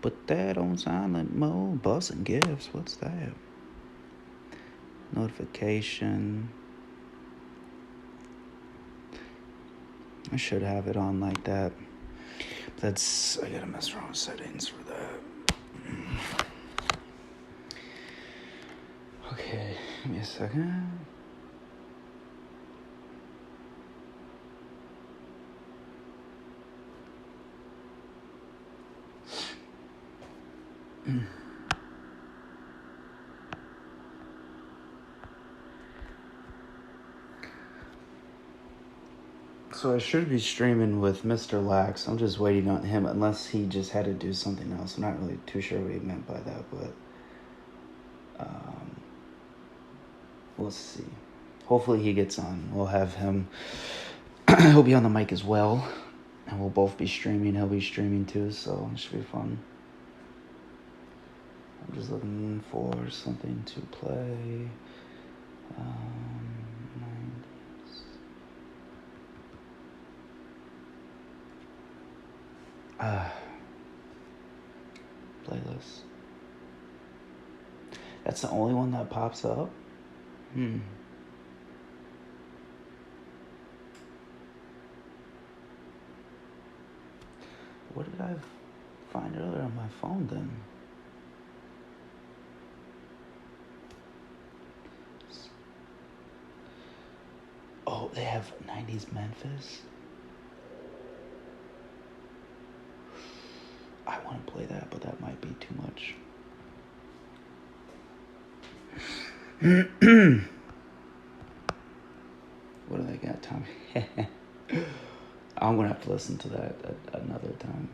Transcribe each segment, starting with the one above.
Put that on silent mode. Busting gifts. What's that? Notification. I should have it on like that. That's, I gotta mess around with settings for that. Okay, give me a second. So I should be streaming with MisterLaxx. I'm just waiting on him, unless he just had to do something else. I'm not really too sure what he meant by that, but we'll see. Hopefully he gets on. We'll have him. He'll be on the mic as well, and we'll both be streaming. He'll be streaming too, so it should be fun. I'm just looking for something to play. 90s. Playlist. That's the only one that pops up? What did I find earlier on my phone then? Oh, they have 90s Memphis? I want to play that, but that might be too much. What do they got, Tommy? I'm going to have to listen to that another time.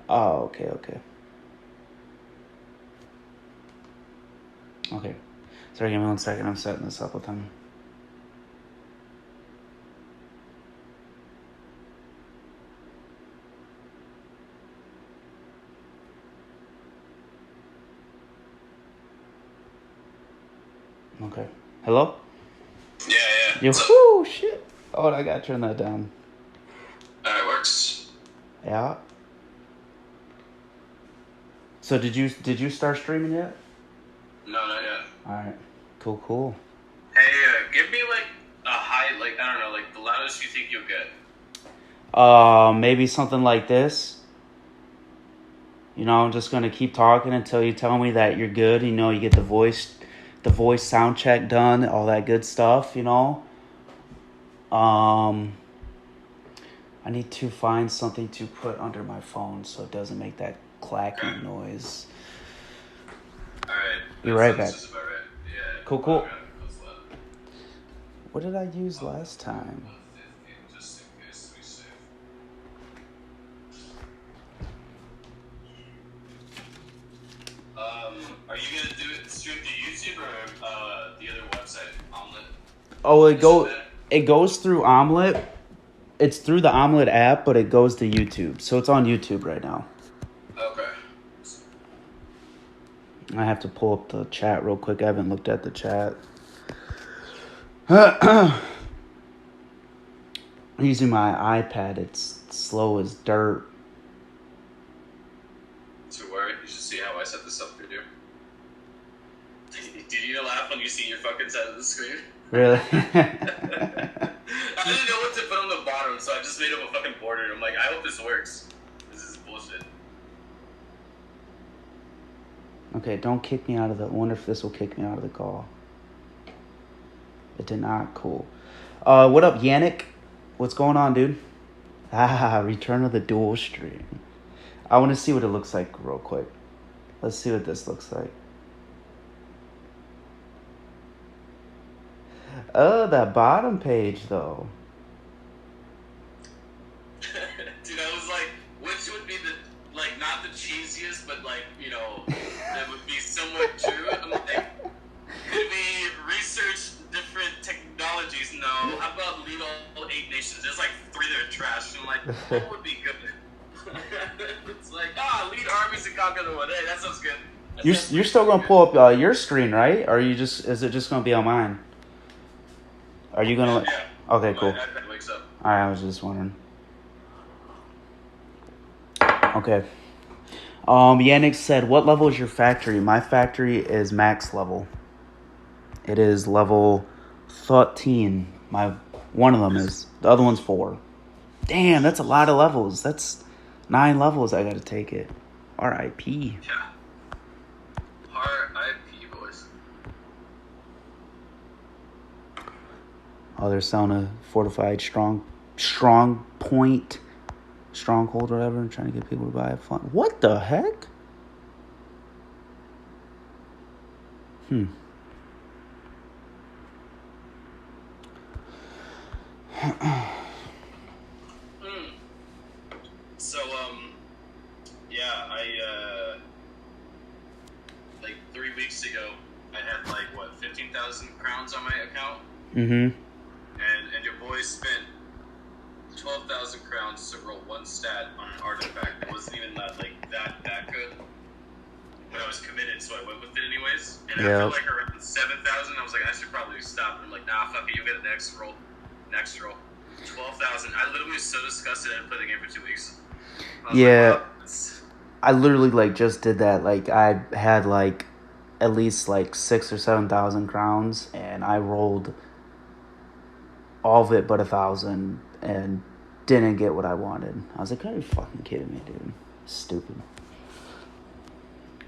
Oh, okay. Okay. Sorry, give me 1 second. I'm setting this up with him. Okay. Hello? Yeah. Whoo, shit. Oh, I gotta turn that down. Alright, works. Yeah. So did you start streaming yet? No, not yet. Alright. Cool. Hey, give me like a high, like, I don't know, like the loudest you think you'll get. Maybe something like this. You know, I'm just gonna keep talking until you tell me that you're good. You know, you get the voice sound check done, all that good stuff, you know. I need to find something to put under my phone so it doesn't make that clacking noise. Alright. Be right back. Just about right. Yeah. Cool. What did I use last time? Just in case to be safe. Are you gonna do it stream to YouTube or the other website, Omelet? Oh, it goes through Omelet. It's through the Omelet app, but it goes to YouTube. So it's on YouTube right now. Okay. I have to pull up the chat real quick. I haven't looked at the chat. I'm using my iPad. It's slow as dirt. Too worried. You should see how I set this up for you. Did you laugh when you see your fucking side of the screen? Really? I didn't know what to put on the bottom, so I just made up a fucking border. I'm like, I hope this works. This is bullshit. Okay, don't kick me out of the... I wonder if this will kick me out of the call. It did not. Cool. What up, Yannick? What's going on, dude? Return of the dual stream. I want to see what it looks like real quick. Let's see what this looks like. Oh, that bottom page, though. Dude, I was like, which would be the, like, not the cheesiest, but like, you know, that would be somewhat true. I'm like, could we research different technologies? No. How about lead all 8 nations? There's like 3 that are trash. I'm like, what would be good? It's like, lead armies and conquer the world. Hey, that sounds good. You're still gonna pull up your screen, right? Or is it just gonna be on mine? Are you gonna? Yeah. Okay, cool. My iPad wakes up. All right, I was just wondering. Okay. Yannick said, "What level is your factory?" My factory is max level. It is level 13. One of them is. The other one's 4. Damn, that's a lot of levels. That's 9 levels. I gotta take it. R.I.P. Yeah. R.I.P. boys. Oh, they're selling a fortified stronghold or whatever, and trying to get people to buy it. What the heck? So, yeah, like 3 weeks ago, I had like, 15,000 crowns on my account? Mm-hmm. And your boy spent 12,000 crowns to roll 1 stat on an artifact. It wasn't even that good. But I was committed, so I went with it anyways. And after like around 7,000, I was like, I should probably stop. And I'm like, nah, fuck it, you'll get the next roll. 12,000. I literally was so disgusted I didn't play the game for 2 weeks. Yeah. I literally like just did that. Like I had like at least like 6,000 or 7,000 crowns, and I rolled all of it but 1,000 and didn't get what I wanted. I was like, are you fucking kidding me, dude? Stupid.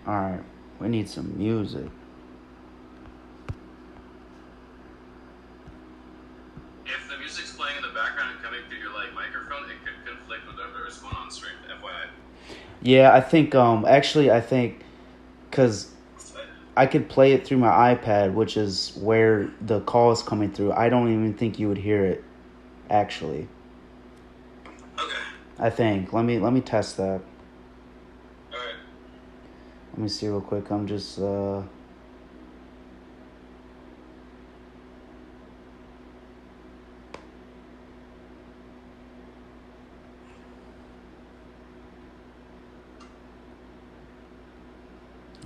Alright, we need some music. If the music's playing in the background and coming through your like microphone, it could conflict with whatever is going on stream, FYI. Yeah, I think because I could play it through my iPad, which is where the call is coming through. I don't even think you would hear it, actually. Okay. I think. Let me test that. Alright. Let me see real quick. I'm just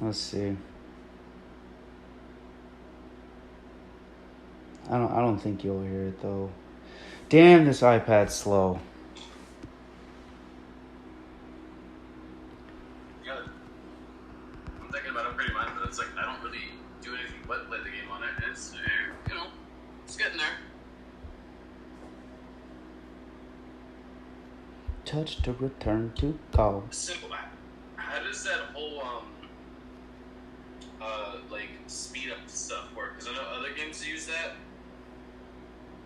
let's see. I don't think you'll hear it though. Damn, this iPad's slow. Yeah. I'm thinking about upgrading mine, but it's like I don't really do anything but play the game on it. It's it's getting there. Touch to return to call. So how does that whole like speed up stuff work? Because I know other games use that.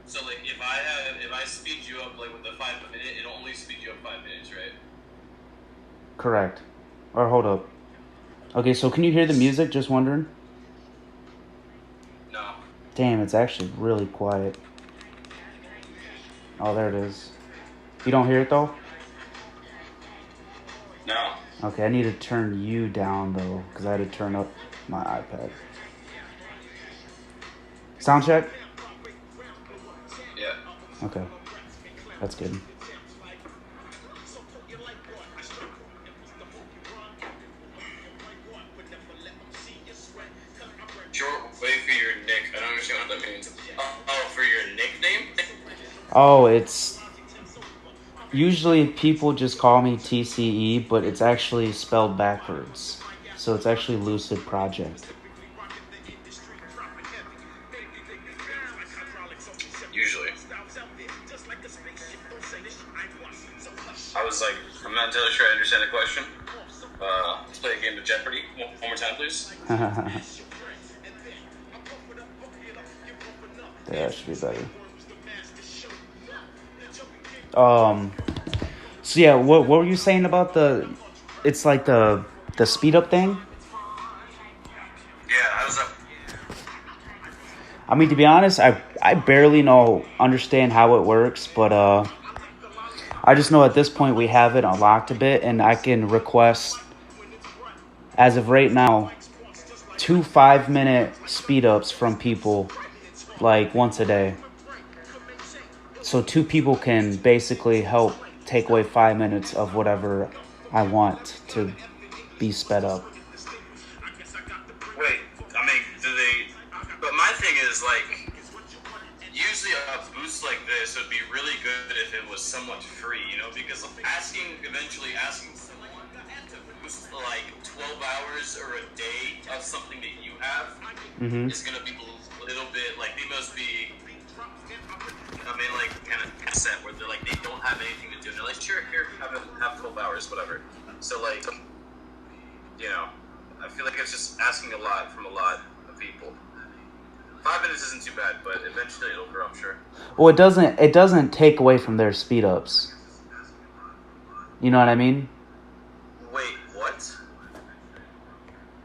So like if I speed you up like with the 5 a minute, it'll only speed you up 5 minutes, right? Correct. Or hold up. Okay, so can you hear the music? Just wondering. No. Damn, it's actually really quiet. Oh, there it is. You don't hear it though? No. Okay, I need to turn you down though, because I had to turn up my iPad. Sound check? Yeah. Okay. That's good. Short way for your nick. I don't understand what that means. Oh, for your nickname? Oh, it's... Usually people just call me TCE, but it's actually spelled backwards. So it's actually Lucid Project. Usually. I was like, I'm not entirely sure I understand the question. Let's play a game of Jeopardy. One more time, please. Yeah, that should be better. So yeah, what were you saying about it's like the speed up thing? Yeah, how's that? I mean, to be honest, I barely understand how it works, but I just know at this point we have it unlocked a bit, and I can request as of right now, 2 5-minute speed ups from people like once a day. So 2 people can basically help take away 5 minutes of whatever I want to be sped up. Wait, I mean, do they? But my thing is like, usually a boost like this would be really good if it was somewhat free, you know, because eventually asking someone to boost like 12 hours or a day of something that you have is gonna be a little bit like they must be. I mean, like kind of set where they're like they don't have anything to do. And they're like, sure, here, have 12 hours, whatever. So like, you know, I feel like it's just asking a lot from a lot of people. 5 minutes isn't too bad, but eventually it'll grow, I'm sure. Well, it doesn't take away from their speed ups. You know what I mean? Wait, what?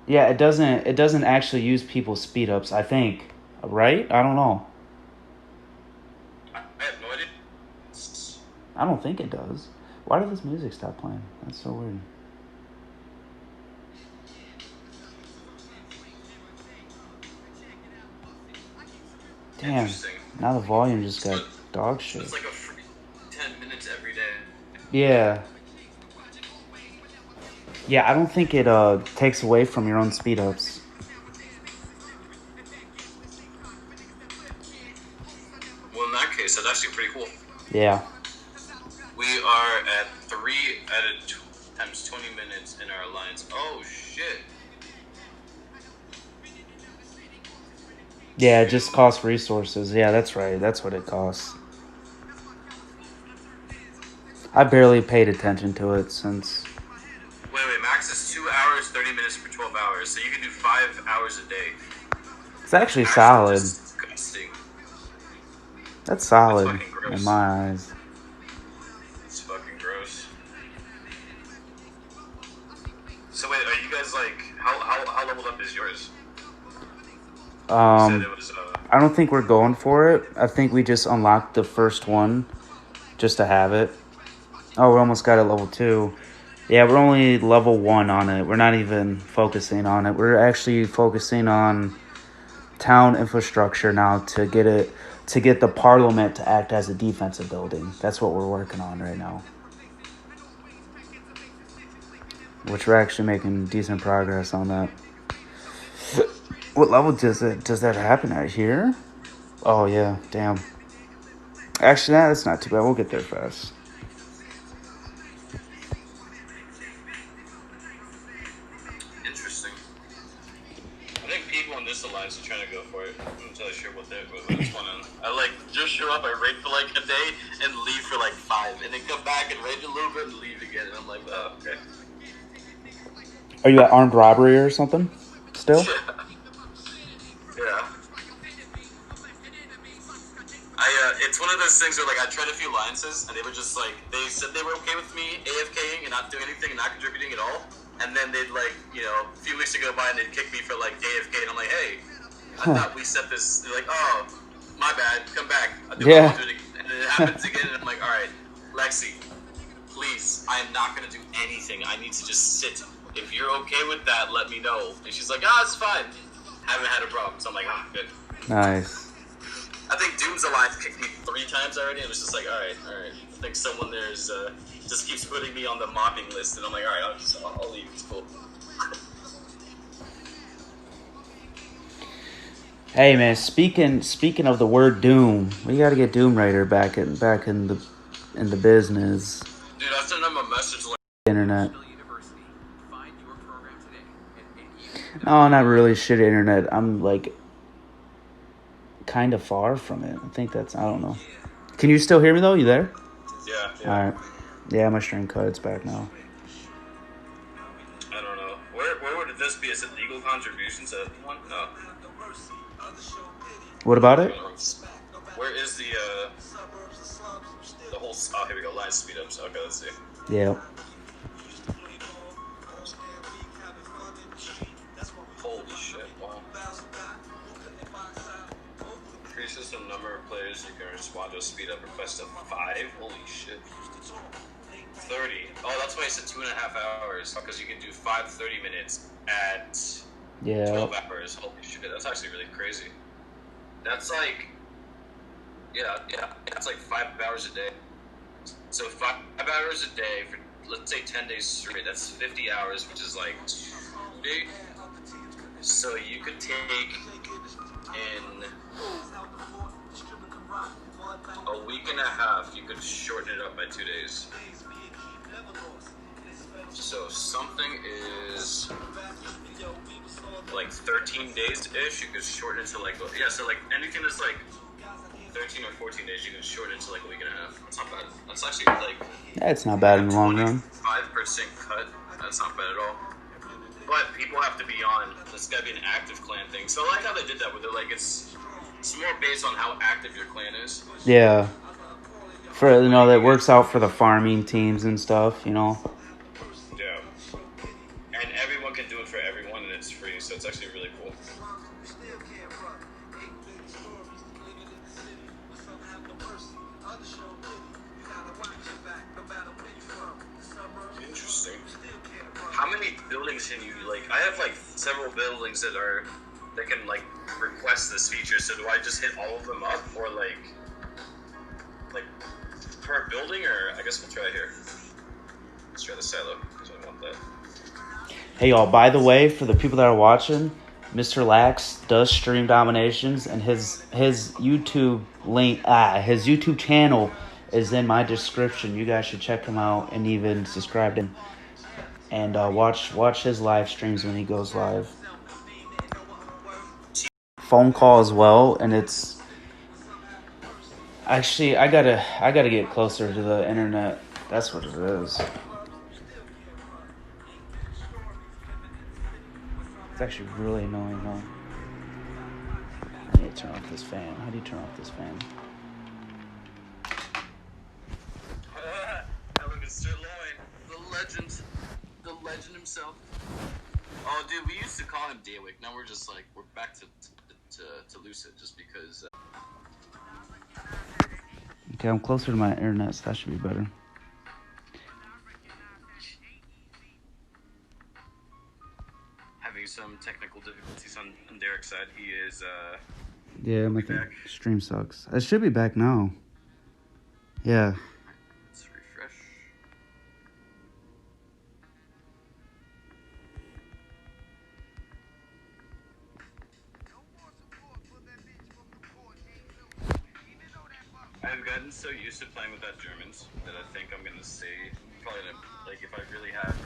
Yeah, it doesn't actually use people's speed ups, I think. Right? I don't know. I have no idea. I don't think it does. Why did this music stop playing? That's so weird. Damn. Now the volume just got dog shit. It's like a free 10 minutes every day. Yeah. Yeah, I don't think it takes away from your own speed ups. Well, in that case, that's actually pretty cool. Yeah. We are at 3 times 20 minutes in our alliance. Oh, shit. Yeah, it just costs resources. Yeah, that's right. That's what it costs. I barely paid attention to it since... Wait, max is 2 hours, 30 minutes for 12 hours. So you can do 5 hours a day. It's actually solid. Disgusting. That's solid in my eyes. It's fucking gross. So wait, are you guys like, how leveled up is yours? I don't think we're going for it. I think we just unlocked the first one just to have it. Oh, we almost got it level 2. Yeah, we're only level 1 on it. We're not even focusing on it. We're actually focusing on town infrastructure now to get the parliament to act as a defensive building. That's what we're working on right now. Which we're actually making decent progress on that. What level does that happen at here? Oh yeah, damn. Actually, that's not too bad. We'll get there fast. Interesting. I think people in this alliance are trying to go for it. I'm not entirely sure what it's going on. I like just show up, I raid for like a day, and leave for like 5, and then come back and raid a little bit and leave again. And I'm like, oh, okay. Are you at armed robbery or something? Still? Yeah. It's one of those things where like I tried a few alliances and they were just like they said they were okay with me AFKing and not doing anything and not contributing at all, and then they'd like a few weeks would go by and they'd kick me for like AFK and I'm like, hey, I thought we set this. They're like, oh, my bad, come back. I do it again. And it happens again and I'm like, all right, Lexi, please, I am not gonna do anything. I need to just sit. If you're okay with that, let me know. And she's like, it's fine. Haven't had a problem. So I'm like, good. Nice. I think Doom's Alive kicked me 3 times already. And it was just like, all right. I think someone there's just keeps putting me on the mopping list. And I'm like, all right, I'll leave. It's cool. Hey man, speaking of the word Doom, we gotta get Doom Raider back in the business. Dude, I sent him a message like internet. No, not really shit internet. I'm like kind of far from it. I think I don't know. Can you still hear me though? You there? Yeah. Alright. Yeah, my stream cut. It's back now. I don't know. Where would this be? Is it legal contributions at one? No. What about it? Where is the whole... Oh, here we go. Line speed ups. Okay, let's see. Yeah. Holy shit, wow. Increases the number of players you can respond to a speed up request of 5. Holy shit. 30. Oh, that's why I said 2.5 hours. Because you can do 5 30 minutes at 12 hours. Holy shit, that's actually really crazy. That's like, yeah, that's like 5 hours a day. So 5 hours a day for, let's say, 10 days straight. That's 50 hours, which is like 2 So you could take in a week and a half, you could shorten it up by 2 days. So something is like 13 days-ish, you could shorten it to like, yeah, so like anything that's like 13 or 14 days, you can shorten it to like a week and a half. That's not bad. That's actually like... That's not bad in the long run. 5% cut. That's not bad at all. But people have to be on. It's got to be an active clan thing. So I like how they did that, where they're like, it's more based on how active your clan is. Yeah. For, you know, that works out for the farming teams and stuff, you know. Yeah. And everyone can do it for everyone, and it's free, so it's actually really cool. Interesting. How many buildings can you, like, I have like several buildings that can like request this feature, so do I just hit all of them up, or like per building, or I guess we'll try here. Let's try the silo, because I want that. Hey y'all, by the way, for the people that are watching, MisterLaxx does stream Dominations, and his YouTube link, his YouTube channel is in my description. You guys should check him out and even subscribe to him. And watch his live streams when he goes live. Phone call as well, and it's actually I gotta get closer to the internet. That's what it is. It's actually really annoying though. I need to turn off this fan. How do you turn off this fan? Hello, Mr. Lloyd, the legend himself. Oh, dude, we used to call him Daywick. Now we're just like, we're back to Lucid, just because. Okay, I'm closer to my internet, so that should be better. Having some technical difficulties on Derek's side. He is. Yeah, my stream sucks. I should be back now. Yeah. Let's refresh. I've gotten so used to playing without Germans that I think I'm gonna stay. Probably like if I really have.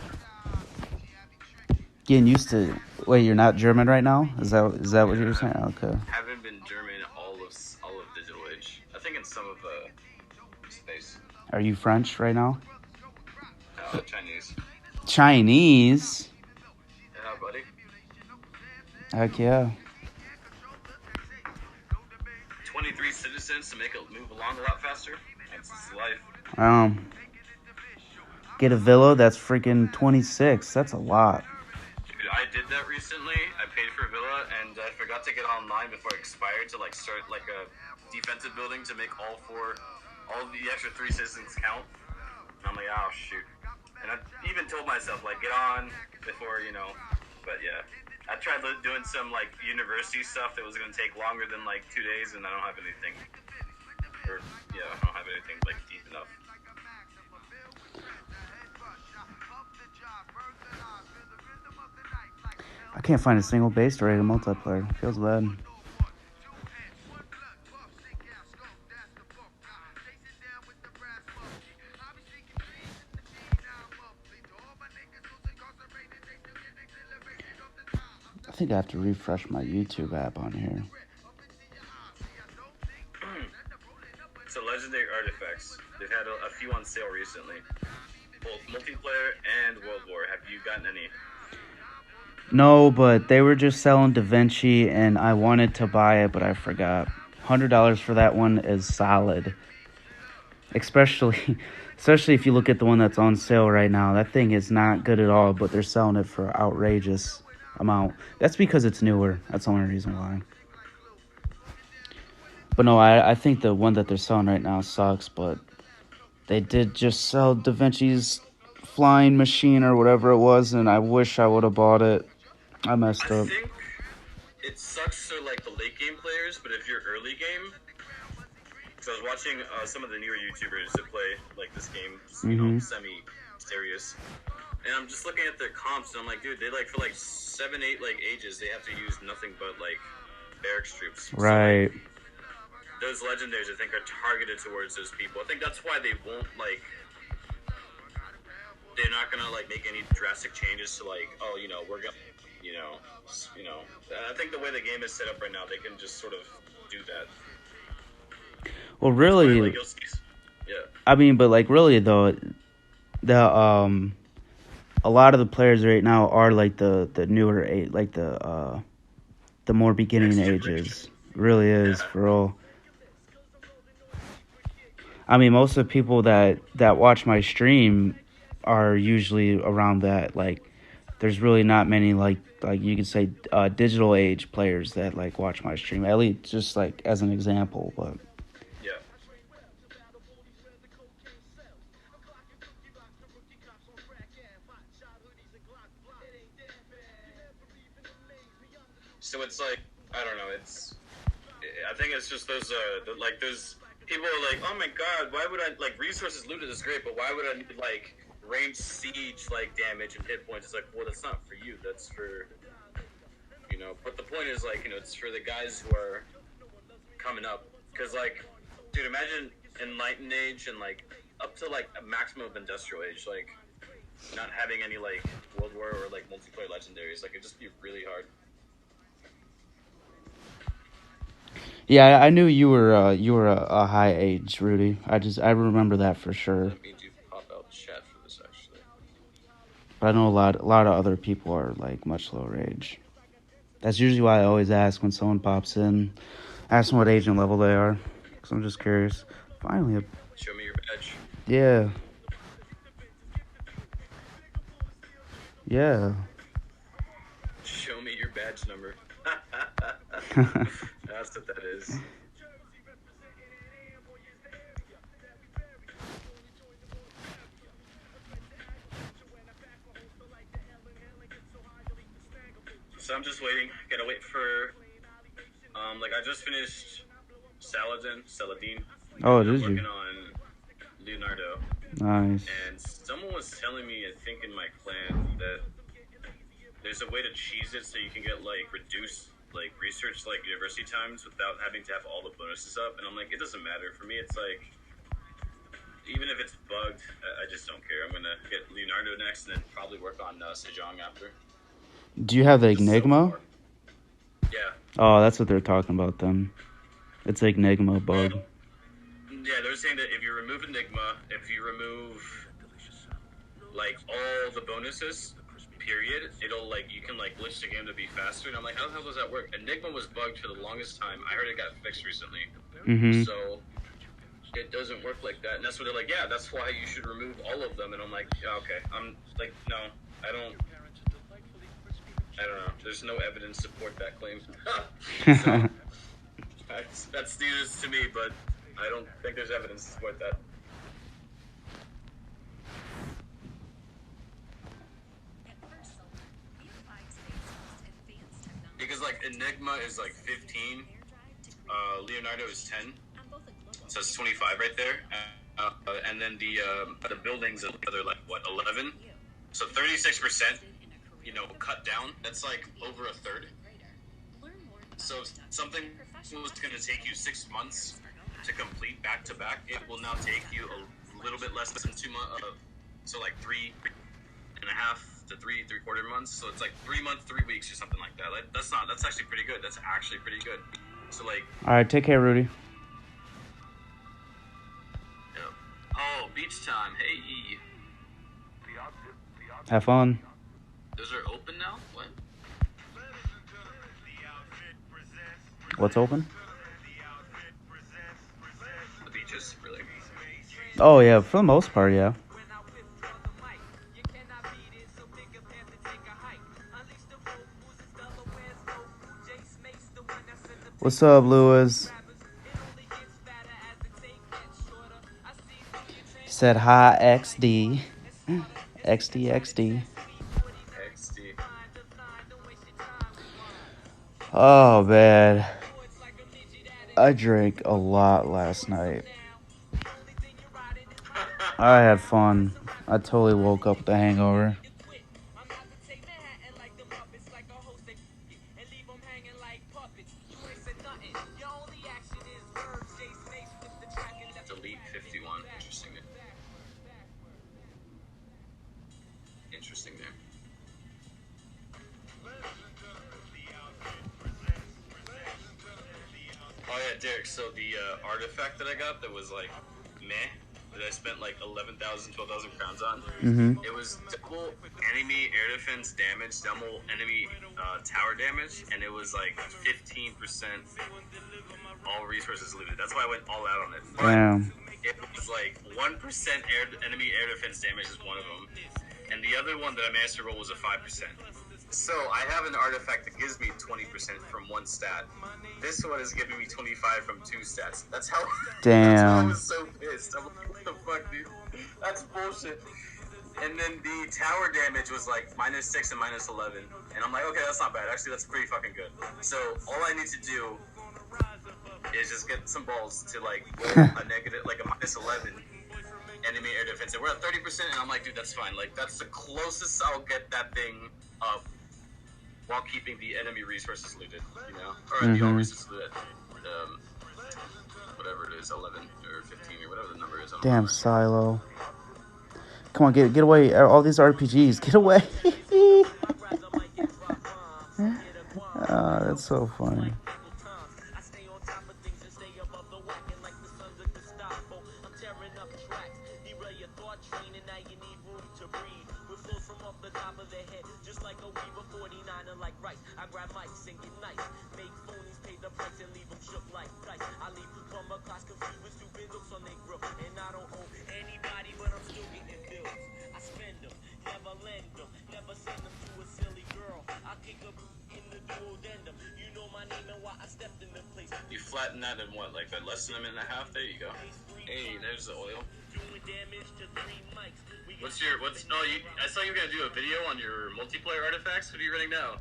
Getting used to. Wait, you're not German right now? Is that what you're saying? Okay. Haven't been German all of Digital Age. I think in some of space. Are you French right now? Chinese. Chinese? Yeah, buddy. Heck yeah. 23 citizens to make it move along a lot faster. That's life. Get a villa, that's freaking 26. That's a lot. Dude, I did that recently. I paid for a villa, and I forgot to get online before it expired to like start like a defensive building to make all the extra 3 citizens count. And I'm like, oh shoot. And I even told myself like, get on before, you know. But yeah, I tried doing some like university stuff that was gonna take longer than like 2 days, and I don't have anything. I don't have anything like deep enough. I can't find a single base to rate a multiplayer. Feels bad. I think I have to refresh my YouTube app on here. So legendary artifacts. They've had a few on sale recently. Both multiplayer and World War. Have you gotten any? No, but they were just selling Da Vinci, and I wanted to buy it, but I forgot. $100 for that one is solid. Especially if you look at the one that's on sale right now. That thing is not good at all, but they're selling it for outrageous amount. That's because it's newer. That's the only reason why. But no, I think the one that they're selling right now sucks, but They did just sell Da Vinci's flying machine or whatever it was, and I wish I would have bought it. I messed I up. think it sucks for like the late game players, but if you're early game, so I was watching some of the newer YouTubers that play like this game, you know, semi-serious, and I'm just looking at their comps, and I'm like, dude, they like for like 7-8 like ages, they have to use nothing but like barracks troops. Right. So, like, those legendaries, I think, are targeted towards those people. I think that's why they won't like. They're not gonna like make any drastic changes to like, oh, you know, we're gonna, you know. I think the way the game is set up right now, they can just sort of do that. Well, really, like, yeah. I mean, but like really though, the a lot of the players right now are like the newer age, like the more beginning ages. Really is for real. I mean, most of the people that watch my stream are usually around that. Like, there's really not many like you could say digital age players that like watch my stream. At least just like as an example, but yeah. So it's like, I don't know. I think it's just those like those people are like, oh my god, why would I like resources looted is great, but why would I need like ranged siege like damage and hit points? It's like, well, that's not for you. That's for, you know. But the point is like, you know, it's for the guys who are coming up. Because like, dude, imagine Enlightened Age and like up to like a maximum of Industrial Age, like not having any like World War or like multiplayer legendaries. Like it'd just be really hard. yeah, I knew you were a high age, Rudy. I remember that for sure. That means you pop out chat for this actually. But I know a lot of other people are like much lower age. That's usually why I always ask when someone pops in, ask them what age and level they are, because I'm just curious. Finally, show me your badge. Yeah. Yeah. Show me your badge number. That's what that is. So I'm just waiting. Gotta wait for. Like I just finished Saladin. Oh, I'm did working you? on Leonardo. Nice. And someone was telling me, I think in my clan, that there's a way to cheese it so you can get like reduced like research like university times without having to have all the bonuses up. And I'm like, it doesn't matter. For me, it's like, even if it's bugged, I just don't care. I'm gonna get Leonardo next and then probably work on Sejong after. Do you have the Enigma? So yeah. Oh, that's what they're talking about then. It's Enigma bug. Yeah, they're saying that if you remove Enigma, if you remove like all the bonuses, period, it'll like you can like glitch the game to be faster. And I'm like, how the hell does that work? Enigma was bugged for the longest time. I heard it got fixed recently. So it doesn't work like that. And that's what they're like, yeah, that's why you should remove all of them. And I'm like, yeah, okay. I'm like, no, I don't know. There's no evidence to support that claim. So that's news to me, but I don't think there's evidence to support that. Because like Enigma is like 15, Leonardo is 10, so it's 25 right there, and then the buildings are like what 11, so 36%, you know, cut down. That's like over a third. So if something was going to take you 6 months to complete back to back, it will now take you a little bit less than 2 months. So like 3.5 to 3.75 months. So it's like 3 months, 3 weeks, or something like that. Like, that's actually pretty good. That's actually pretty good. So like. All right, take care, Rudy. Yeah. Oh, beach time. Hey. Have fun. Those are open now. What? What's open? The beaches, really. Oh yeah, for the most part, yeah. What's up, Lewis? said hi XD. XD XD. XD. Oh man. I drank a lot last night. I had fun. I totally woke up with a hangover. Delete 51. Interesting. Interesting there. Oh yeah, Derek. So the artifact that I got that was like meh, that I spent like 11,000, 12,000 crowns on. Mm-hmm. It was double enemy air defense damage, double enemy tower damage, and it was like 15% all resources looted. That's why I went all out on it. But Damn. it was like 1% enemy air defense damage is one of them, and the other one that I managed to roll was a 5%. So I have an artifact that gives me 20% from one stat. This one is giving me 25 from two stats. That's how. Damn. That's how I was so pissed. I'm like, what the fuck, dude? That's bullshit. And then the tower damage was like -6 and -11, and I'm like, okay, that's not bad. Actually, that's pretty fucking good. So all I need to do is just get some balls to like roll a negative, like a -11 enemy air defense. And we're at 30%, and I'm like, dude, that's fine. Like that's the closest I'll get that thing up while keeping the enemy resources looted, you know, or the all resources looted. Whatever it is, 11 or 15 or whatever the number is. Damn, Silo. Come on, get away. All these RPGs. Get away. That's so funny. You flatten that in what, like less than a minute and a half? There you go. Hey, there's the oil. I saw you were gonna do a video on your multiplayer artifacts. What are you running now?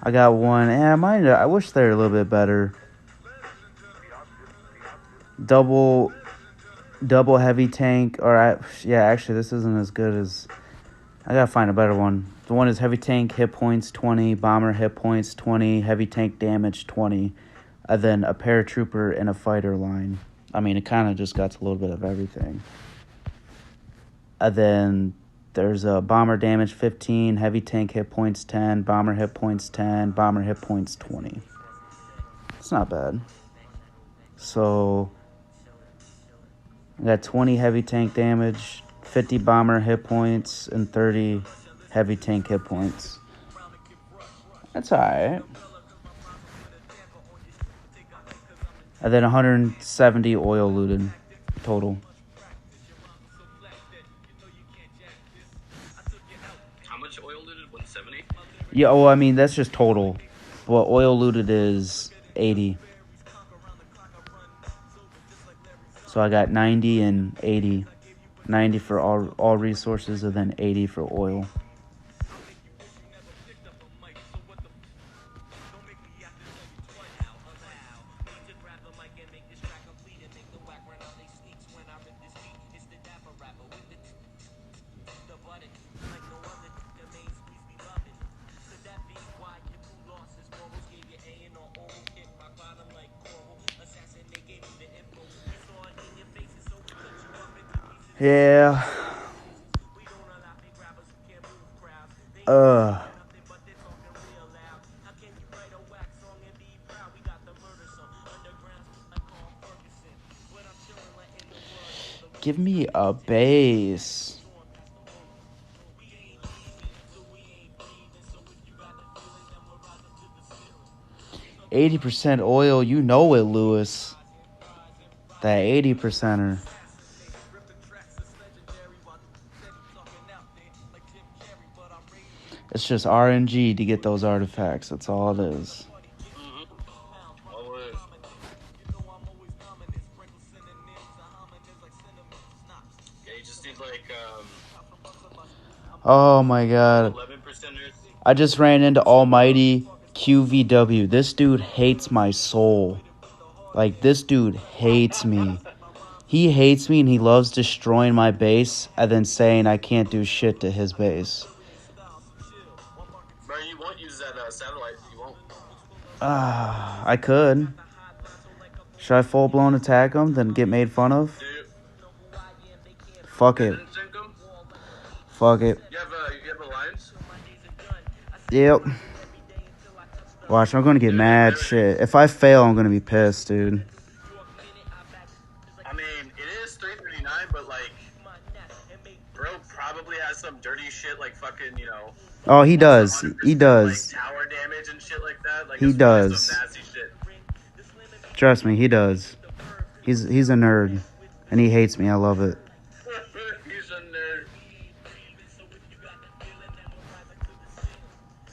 I got one. I wish they were a little bit better. Double heavy tank. Actually, this isn't as good as. I gotta find a better one. The one is heavy tank hit points 20, bomber hit points 20, heavy tank damage 20, and then a paratrooper and a fighter line. I mean, it kind of just got a little bit of everything. And then there's a bomber damage 15, heavy tank hit points 10, bomber hit points 10, bomber hit points 20. It's not bad. So I got 20 heavy tank damage, 50 bomber hit points, and 30 heavy tank hit points. That's alright. And then 170 oil looted total. How much oil looted? 170? Yeah, well, I mean, that's just total. What oil looted is 80. So I got 90 and 80. 90 for all resources, and then 80 for oil. Yeah. Give me a base. %80 oil, you know it, Lewis. That 80%er. It's just RNG to get those artifacts. That's all it is. Mm-hmm. just need like Oh my god. 11%ers. I just ran into Almighty QVW. This dude hates my soul. Like, this dude hates me. He hates me and he loves destroying my base and then saying I can't do shit to his base. Bro, you won't use that satellite. You won't. I could. Should I full-blown attack him, then get made fun of? Dude, Fuck it. Fuck it. you have alliance? Yep. Watch, I'm gonna get mad shit. If I fail, I'm gonna be pissed, dude. I mean, it is 339, but like, bro probably has some dirty shit like fucking, you know. Oh, he does. He does. Like tower damage and shit like that. Like, he does. Some nasty shit. Trust me, he does. He's a nerd, and he hates me. I love it. He's a nerd.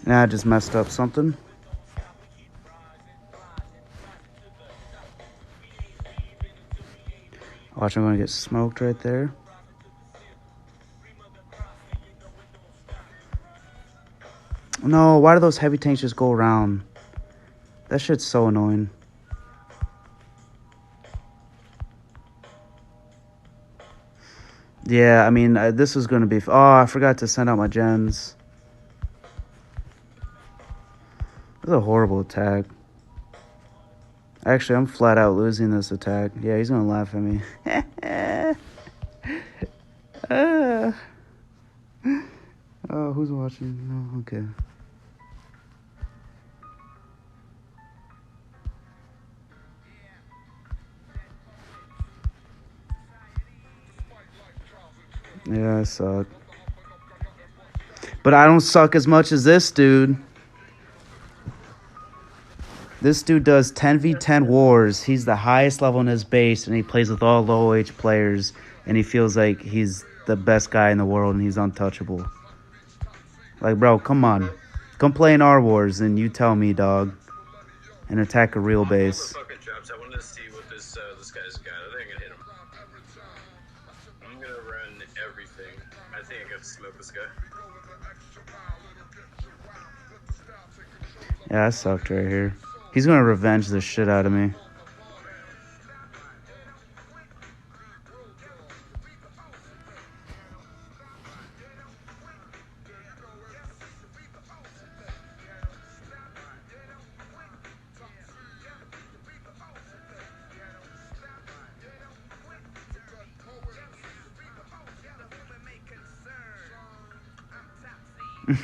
Nah, I just messed up something. Watch, I'm gonna get smoked right there. No, why do those heavy tanks just go around? That shit's so annoying. Yeah, I mean, this is gonna be... Oh, I forgot to send out my gens. This is a horrible attack. Actually, I'm flat out losing this attack. Yeah, he's gonna laugh at me. Oh, who's watching? No, okay. Yeah, I suck. But I don't suck as much as this dude. This dude does 10v10 wars. He's the highest level in his base, and he plays with all low-H players, and he feels like he's the best guy in the world, and he's untouchable. Like, bro, come on. Come play in our wars, and you tell me, dog. And attack a real base. I wanted to see what this guy's got. I think I can hit him. I'm gonna run everything. I think I got to smoke this guy. Yeah, I sucked right here. He's gonna revenge the shit out of me.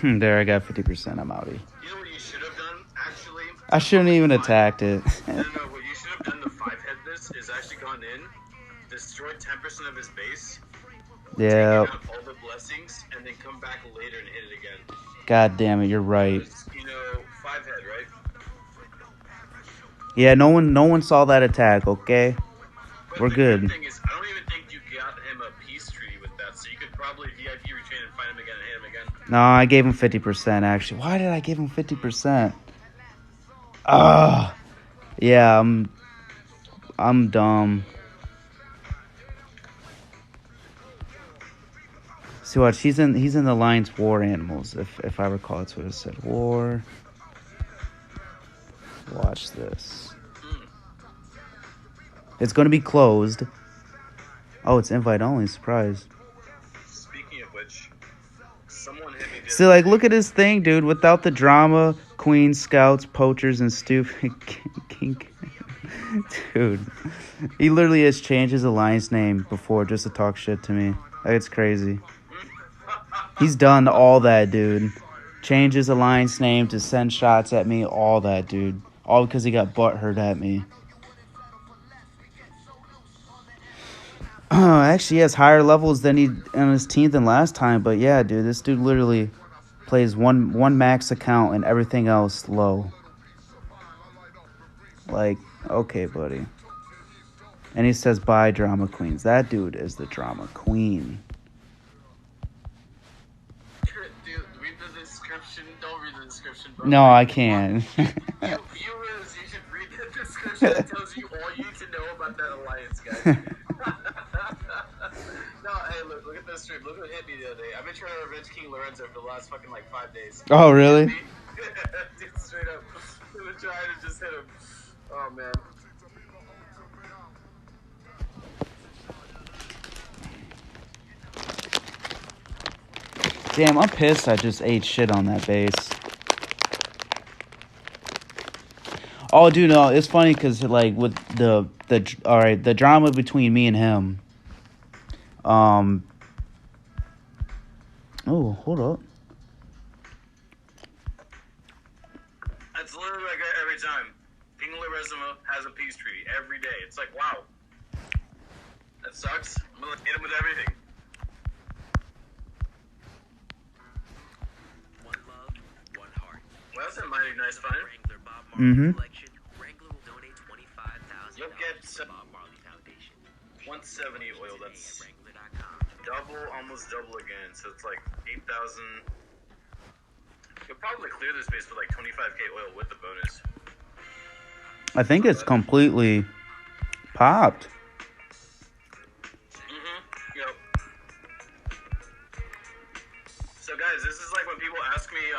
There, I got 50%. I'm outie. You know what you should have done, actually? I shouldn't even attacked it. No, what you should have done, the 5-head this, is actually gone in, destroyed 10% of his base, Yeah. taken out all the blessings, and then come back later and hit it again. God damn it, you're right. You know, 5-head, right? Yeah, no one saw that attack, okay? But We're the good. Thing is, I don't even think you got him a peace treaty with that, so you could probably VIP retrain and find him again and hit him again. No, I gave him 50%, actually. Why did I give him 50%? Yeah, I'm dumb. See, watch, he's in the Alliance War Animals, if I recall, that's what it said. War. Watch this. It's going to be closed. Oh, it's invite only. Surprise. Speaking of which, someone hit me. See, like, look at his thing, dude. Without the drama, queens, scouts, poachers, and stupid kink. Dude, he literally has changed his alliance name before just to talk shit to me. Like, it's crazy. He's done all that, dude. Changed his alliance name to send shots at me, all that, dude. All because he got butthurt at me. Actually, he has higher levels than he on his team than last time. But yeah, dude, this dude literally plays one max account and everything else low. Like, okay, buddy. And he says, bye, drama queens. That dude is the drama queen. Dude, read the description. Don't read the description, bro. No, I can't. Viewers, you should read the description. That tells you all you need to know about that alliance, guys. No, hey, look at this stream. Look who hit me the other day. I've been trying to revenge King Lorenzo for the last fucking like 5 days. Oh, really? Dude, straight up. I've been trying to just hit him. Oh, man. Damn, I'm pissed I just ate shit on that base. Oh, dude, no, it's funny because, like, with the drama between me and him. Oh, hold up. It's literally like every time. King Lorenzo has a peace treaty every day. It's like, wow. That sucks. I'm gonna hit him with everything. One love, one heart. Well, that's a mighty nice find. Mm-hmm. You'll get 170 oil. That's double, almost double again. So it's like 8,000. You'll probably clear this base with like 25k oil with the bonus. I think it's completely popped. Yep. So guys, this is like when people ask me,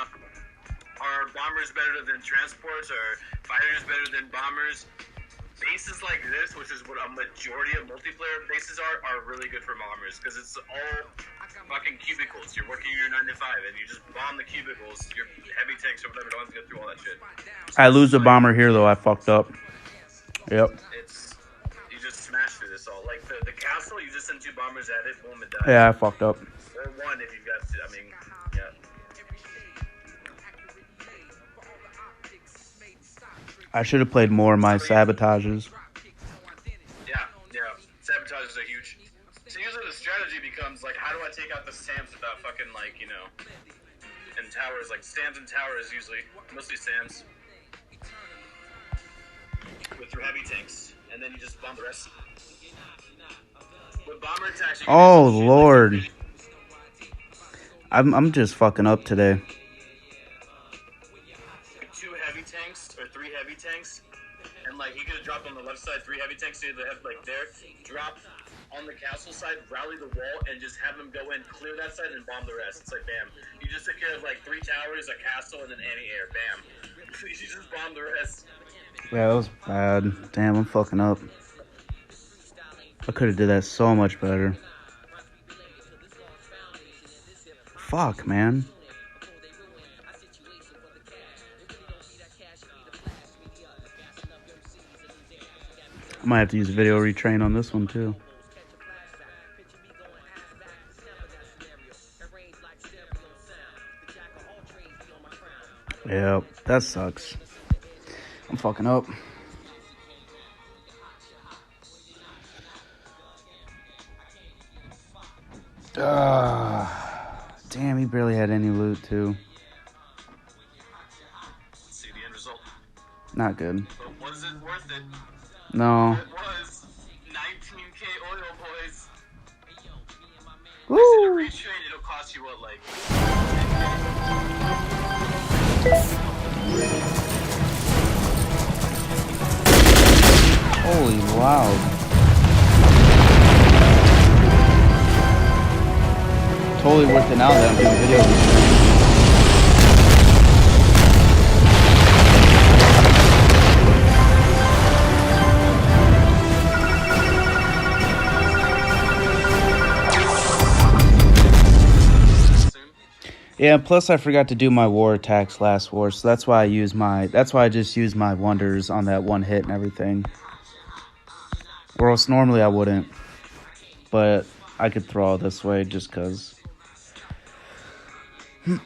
are bombers better than transports, or fighters better than bombers? Bases like this, which is what a majority of multiplayer bases are really good for bombers, because it's all fucking cubicles. You're working your 9 to 5, and you just bomb the cubicles. Your heavy tanks or whatever don't have to go through all that shit. I lose a bomber here, though. I fucked up. Yep. It's you just smash through this all. Like the castle, you just send 2 bombers at it, boom, it dies. Yeah, I fucked up. Or 1 if you've got to. I mean, yeah. I should have played more of my sabotages. Yeah. Sabotages are huge. So usually the strategy becomes like, how do I take out the SAMs without fucking like, you know, and towers, like stands and towers usually, mostly SAMs. With your heavy tanks, and then you just bomb the rest. With bomber attacks, you can Oh, do some shit Lord. like I'm just fucking up today. 2 heavy tanks or 3 heavy tanks, and like he could have dropped on the left side 3 heavy tanks, so they have like there, drop on the castle side, rally the wall, and just have them go in, clear that side, and bomb the rest. It's like bam. You just took care of like 3 towers, a castle, and then anti-air. Bam. You just bomb the rest. Yeah, that was bad. Damn, I'm fucking up. I could have did that so much better. Fuck, man. I might have to use video retrain on this one, too. Yep, that sucks. I'm fucking up. Damn, he barely had any loot, too. Let's see the end result. Not good. But was it worth it? No. It was 19k oil, boys. Woo! To retrain, it'll cost you what, like 10K? Holy wow. Totally worth it now that I'm doing video. Yeah, plus I forgot to do my war attacks last war, so that's why I just used my wonders on that one hit and everything. Or else normally I wouldn't. But I could throw this way just cause. Oh,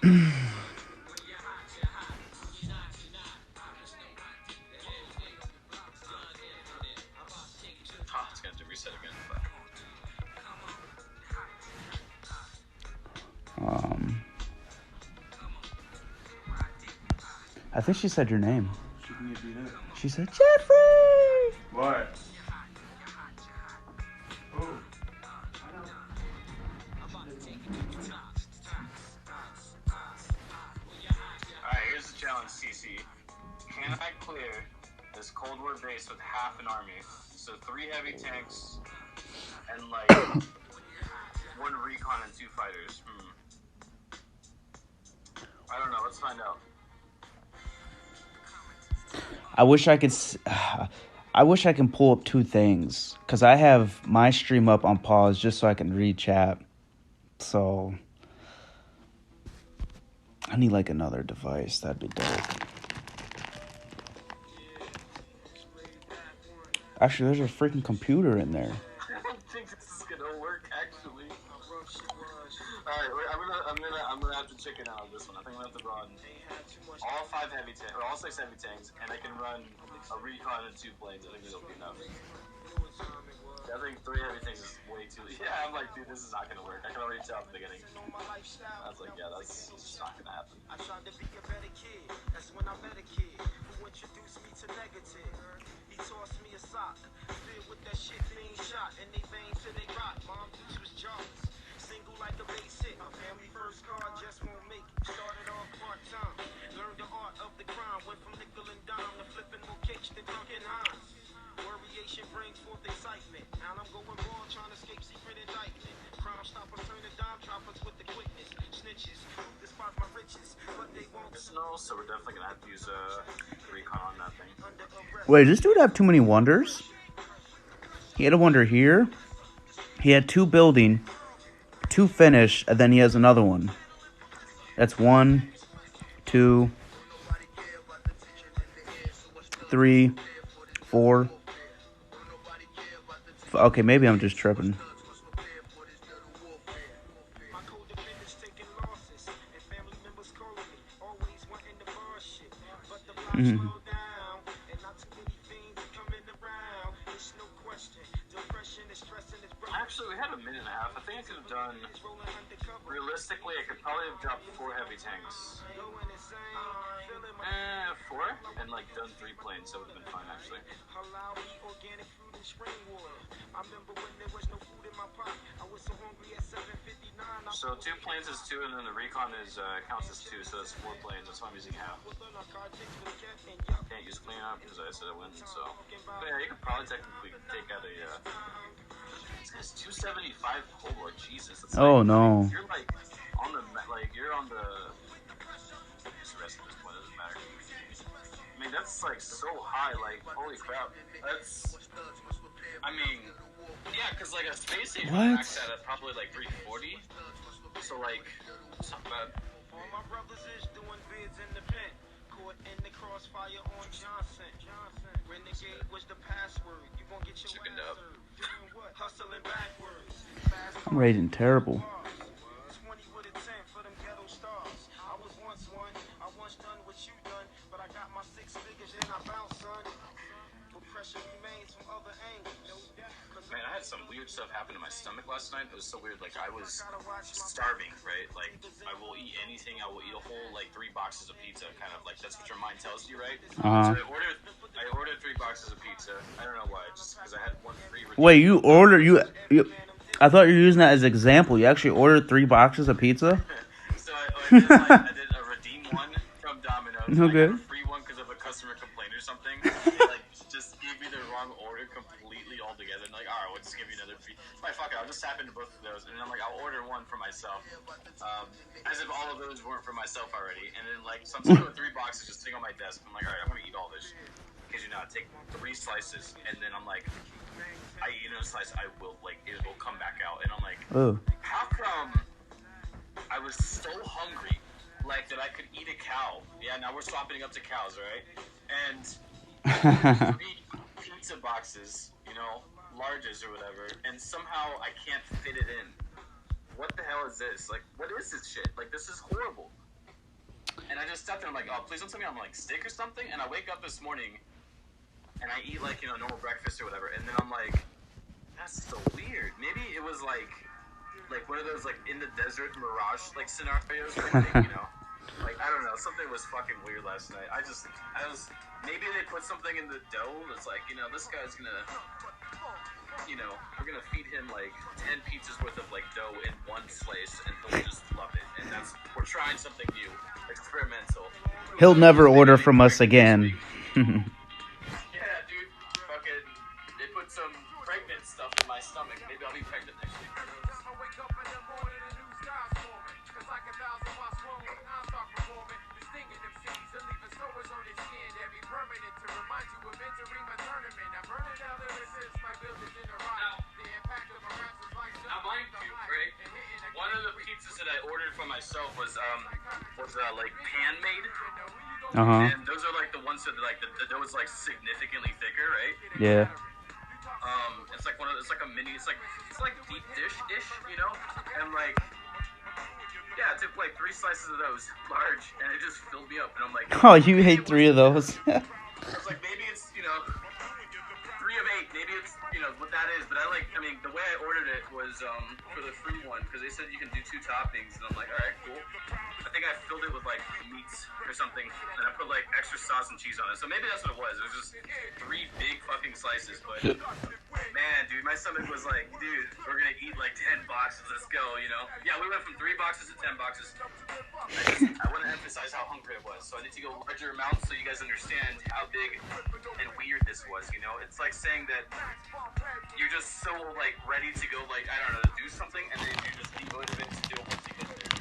it's gonna have to reset again. I think she said your name. She said Jeffrey. What? Alright, here's the challenge, CC. Can I clear this Cold War base with half an army? So 3 heavy tanks and like 1 recon and 2 fighters. I don't know. Let's find out. I wish I could. I wish I can pull up 2 things because I have my stream up on pause just so I can read chat. So I need like another device. That'd be dope. Actually, there's a freaking computer in there. I don't think this is gonna work. Actually. Alright, I'm gonna have to chicken out of this one. I think I'm gonna have to run all 5 heavy tanks, or all 6 heavy tanks, and I can run a recon and 2 planes. I think it'll be enough. I think 3 heavy tanks is way too. Yeah, I'm like, dude, this is not gonna work. I can already tell at the beginning. I was like, yeah, that's just not gonna happen. I tried to be a better kid. That's when I met a kid who introduced me to negative. He tossed me a sock, filled with that shit being shot, and they veins till they rot. Mom, this was jobs. Single like a base hit. A family first car just won't make it. Started off part-time. Learned the art of the crime. Went from nickel and dime to flipping more cakes than Duncan Hines. Variation brings forth excitement. Now I'm going raw trying to escape secret indictment. Crime stoppers turn to dime droppers with the quickness. Snitches, despise my riches, but they won't snow, so we're definitely gonna have to use a recon on that thing. Wait, does this dude have too many wonders? He had a wonder here. He had 2 building, 2 finished, and then he has another one. That's 1, 2, 3, 4. Okay, maybe I'm just tripping. Mm-hmm. Actually, we had a minute and a half. I think I could have done. Realistically, I could probably have dropped 4 heavy tanks. 4? And like done 3 planes, so it would have been fine actually. So 2 planes is 2, and then the recon is counts as 2, so it's 4 planes. That's why I'm using half. Can't use clean up because I said I wouldn't. So, but yeah, you could probably technically take out a. This guy's 275 core. Jesus. It's Oh like, no. You're like on the you're on the. Just the rest of this point doesn't matter. I mean, that's like so high. Like, holy crap. That's. I mean, yeah, because like a space station maxed out at probably like 340. So like, it's not bad. All my brothers is doing bids in the pen. Caught in the crossfire on Johnson. Renegade was the password. You gonna get your chickened up. Doing what? Hustling backwards. I'm rating terrible. 20 with a 10 for them ghetto stars. I was once one. I once done what you done, but I got my 6 figures and I bounced, son. But pressure remains from other angles. Man, I had some weird stuff happen to my stomach last night. It was so weird. Like, I was starving, right? Like, I will eat anything. I will eat a whole, like, 3 boxes of pizza, kind of. Like, that's what your mind tells you, right? Uh-huh. So I ordered 3 boxes of pizza. I don't know why. Just because I had 1 free. Wait, you ordered... You, I thought you were using that as an example. You actually ordered 3 boxes of pizza? So I did, like, I did a redeem one from Domino's. Okay. I got a free one because of a customer complaint or something. They, like, just gave me the wrong order completely altogether. And like, alright, we'll just give you another free. Like, fuck it, I'll just tap into both of those. And then I'm like, I'll order 1 for myself. As if all of those weren't for myself already. And then, like, so I'm sitting with 3 boxes just sitting on my desk. I'm like, alright, I'm gonna eat all this. Because, you know, I take 3 slices. And then I'm like, I eat another slice, I will, like, it will come back out. And I'm like, Oh. how come I was so hungry, like, that I could eat a cow? Yeah, now we're swapping up to cows, right? And 3 pizza boxes, you know, larges or whatever, and somehow I can't fit it in. What the hell is this? Like, what is this shit? Like, this is horrible. And I just sat there, I'm like, oh, please don't tell me I'm, like, sick or something. And I wake up this morning, and I eat, like, you know, normal breakfast or whatever, and then I'm like, that's so weird. Maybe it was, like one of those, like, in the desert mirage, like, scenarios or anything, you know? Like, I don't know, something was fucking weird last night. Maybe they put something in the dough that's like, you know, this guy's gonna, you know, we're gonna feed him, like, 10 pizzas worth of, like, dough in 1 slice, and he'll just love it. And we're trying something new, experimental. He'll never order from us again. Yeah, dude, fucking, they put some pregnant stuff in my stomach. Maybe I'll be pregnant next week. Now, mind you, right? One of the pizzas that I ordered for myself was like pan made, and those are like the ones that like the dough is like significantly thicker, right? Yeah. It's like it's like a mini, it's like deep dish-ish, you know, and like. Yeah, I took like 3 slices of those, large, and it just filled me up. And I'm like, Oh, you ate 3 of those. I was like, maybe it's, 3 of 8, maybe it's, what that is. But I mean, the way I ordered it was for the free one, because they said you can do 2 toppings. And I'm like, all right, cool. I think I filled it with like meats or something, and I put like extra sauce and cheese on it. So maybe that's what it was. It was just 3 big fucking slices. But man, dude, my stomach was like, dude, we're gonna eat like 10 boxes. Let's go, Yeah, we went from 3 boxes to 10 boxes. I want to emphasize how hungry I was, so I need to go larger amounts so you guys understand how big and weird this was. It's like saying that you're just so like ready to go, like, I don't know, to do something, and then you're just demotivated to do it once you get there.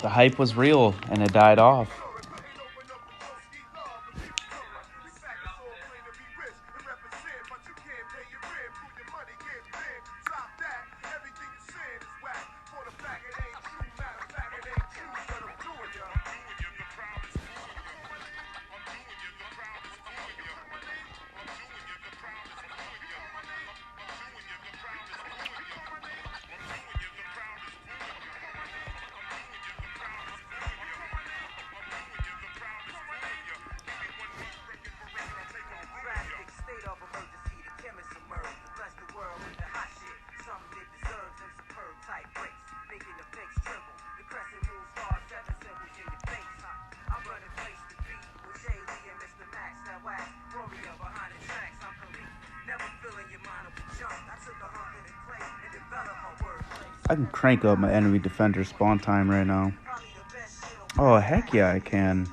The hype was real, and it died off. I can crank up my enemy defender spawn time right now. Oh, heck yeah, I can.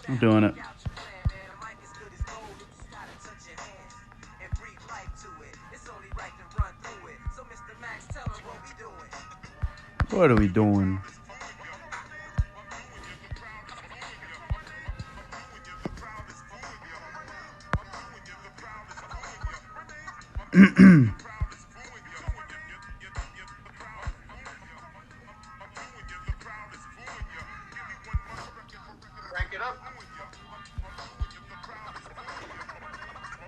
I'm doing it. What are we doing?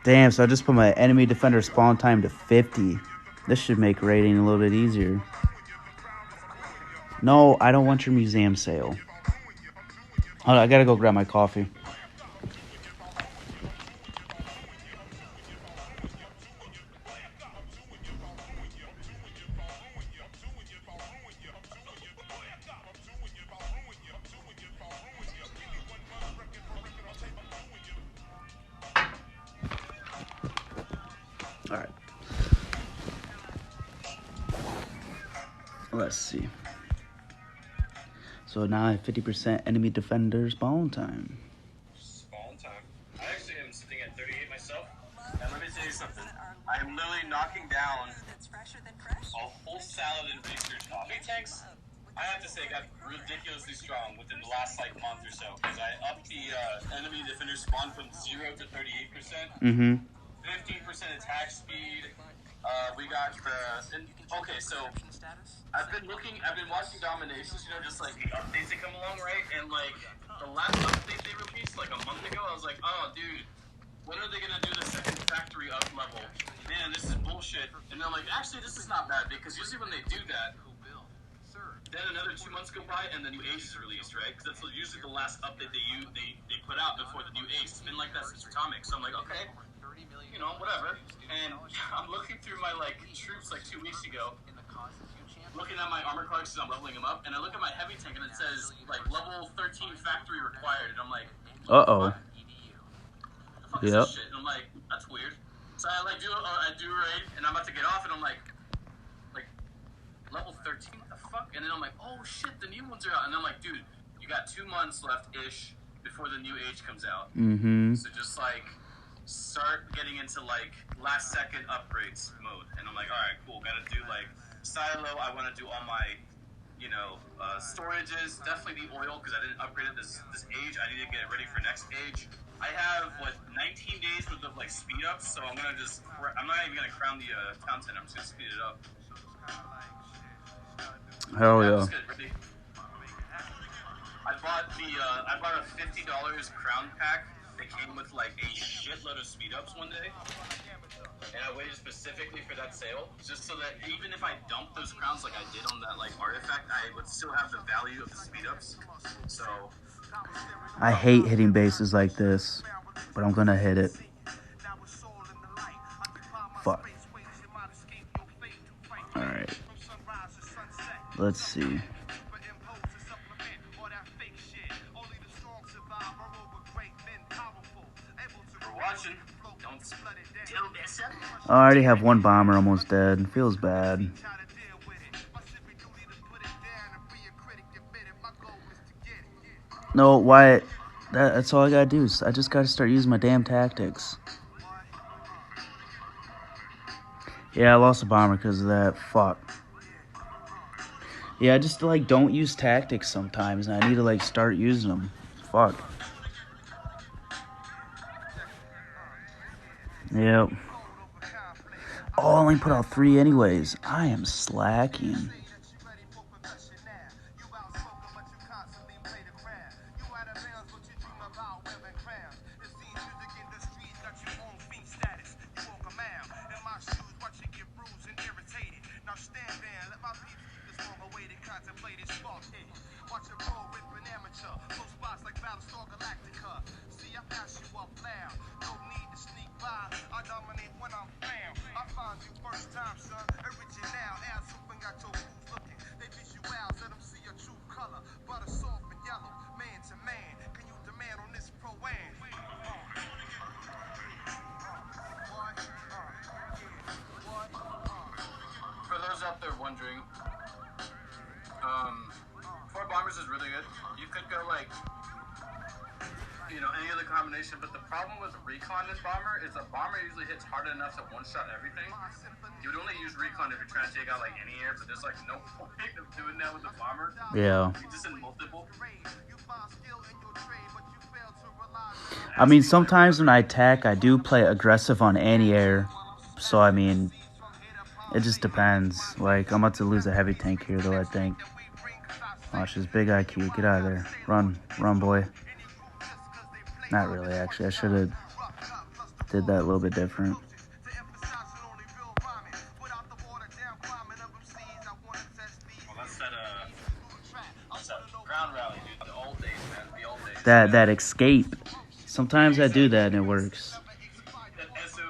Damn, so I just put my enemy defender spawn time to 50. This should make raiding a little bit easier. No, I don't want your museum sale. Hold on, I gotta go grab my coffee. Alright. Let's see. So now I have 50% enemy defender spawn time. Spawn time. I actually am sitting at 38 myself. And let me tell you something. I am literally knocking down a whole salad and research coffee tanks. I have to say, got ridiculously strong within the last month or so, because I upped the enemy defender spawn from 0 to 38%. 15% attack speed. We got okay, so I've been watching Dominations, just like the updates that come along, right? And like the last update they released like a month ago, I was like, oh dude, when are they gonna do the second factory up level? Man, this is bullshit. And they're like, actually, this is not bad, because usually when they do that, then another 2 months go by and the new Ace is released, right? Because that's usually the last update they put out before the new Ace. It's been like that since Atomic, so I'm like, okay, whatever. And I'm looking through my troops 2 weeks ago, looking at my armor cards because I'm leveling them up, and I look at my heavy tank and it says level 13 factory required, and I'm like, uh-oh. What the fuck is this shit? And I'm like, that's weird. So I do raid, and I'm about to get off, and I'm like level 13, what the fuck? And then I'm like, oh shit, the new ones are out, and I'm like, dude, you got 2 months left ish before the new age comes out. So just start getting into like last second upgrades mode, and I'm like, all right, cool, gotta do like silo. I want to do all my, storages. Definitely the oil because I didn't upgrade it this age. I need to get it ready for next age. I have 19 days worth of like speed ups, so I'm not even gonna crown the fountain. I'm just gonna speed it up. Hell I'm yeah. just gonna ready. I bought a $50 crown pack that came with like a shitload of speed ups one day, and I waited specifically for that sale, just so that even if I dumped those crowns like I did on that like artifact, I would still have the value of the speed ups. So I hate hitting bases like this, but I'm gonna hit it. Fuck. Alright. Let's see. we're watching. Don't mess up. I already have one bomber almost dead. Feels bad. No, Wyatt. That's all I gotta do. I just gotta start using my damn tactics. Yeah, I lost a bomber because of that. Fuck. Yeah, I just like don't use tactics sometimes, and I need to like start using them. Fuck. Yep. Oh, I only put out 3 anyways. I am slacking. For those out there wondering, 4 bombers is really good. You could go like, any other combination, but the problem with recon this bomber is a bomber usually hits hard enough to one-shot everything. You would only use recon if you're trying to take out like any air, but there's like no point of doing that with the bomber. Yeah. You just in multiple. I mean, sometimes when I attack, I do play aggressive on anti-air. So, I mean, it just depends. Like, I'm about to lose a heavy tank here, though, I think. Watch this big IQ. Get out of there. Run. Run, boy. Not really, actually. I should have did that a little bit different. Ground rally, dude. The old days, man. The old days. That escape. Sometimes I do that and it works. That SO,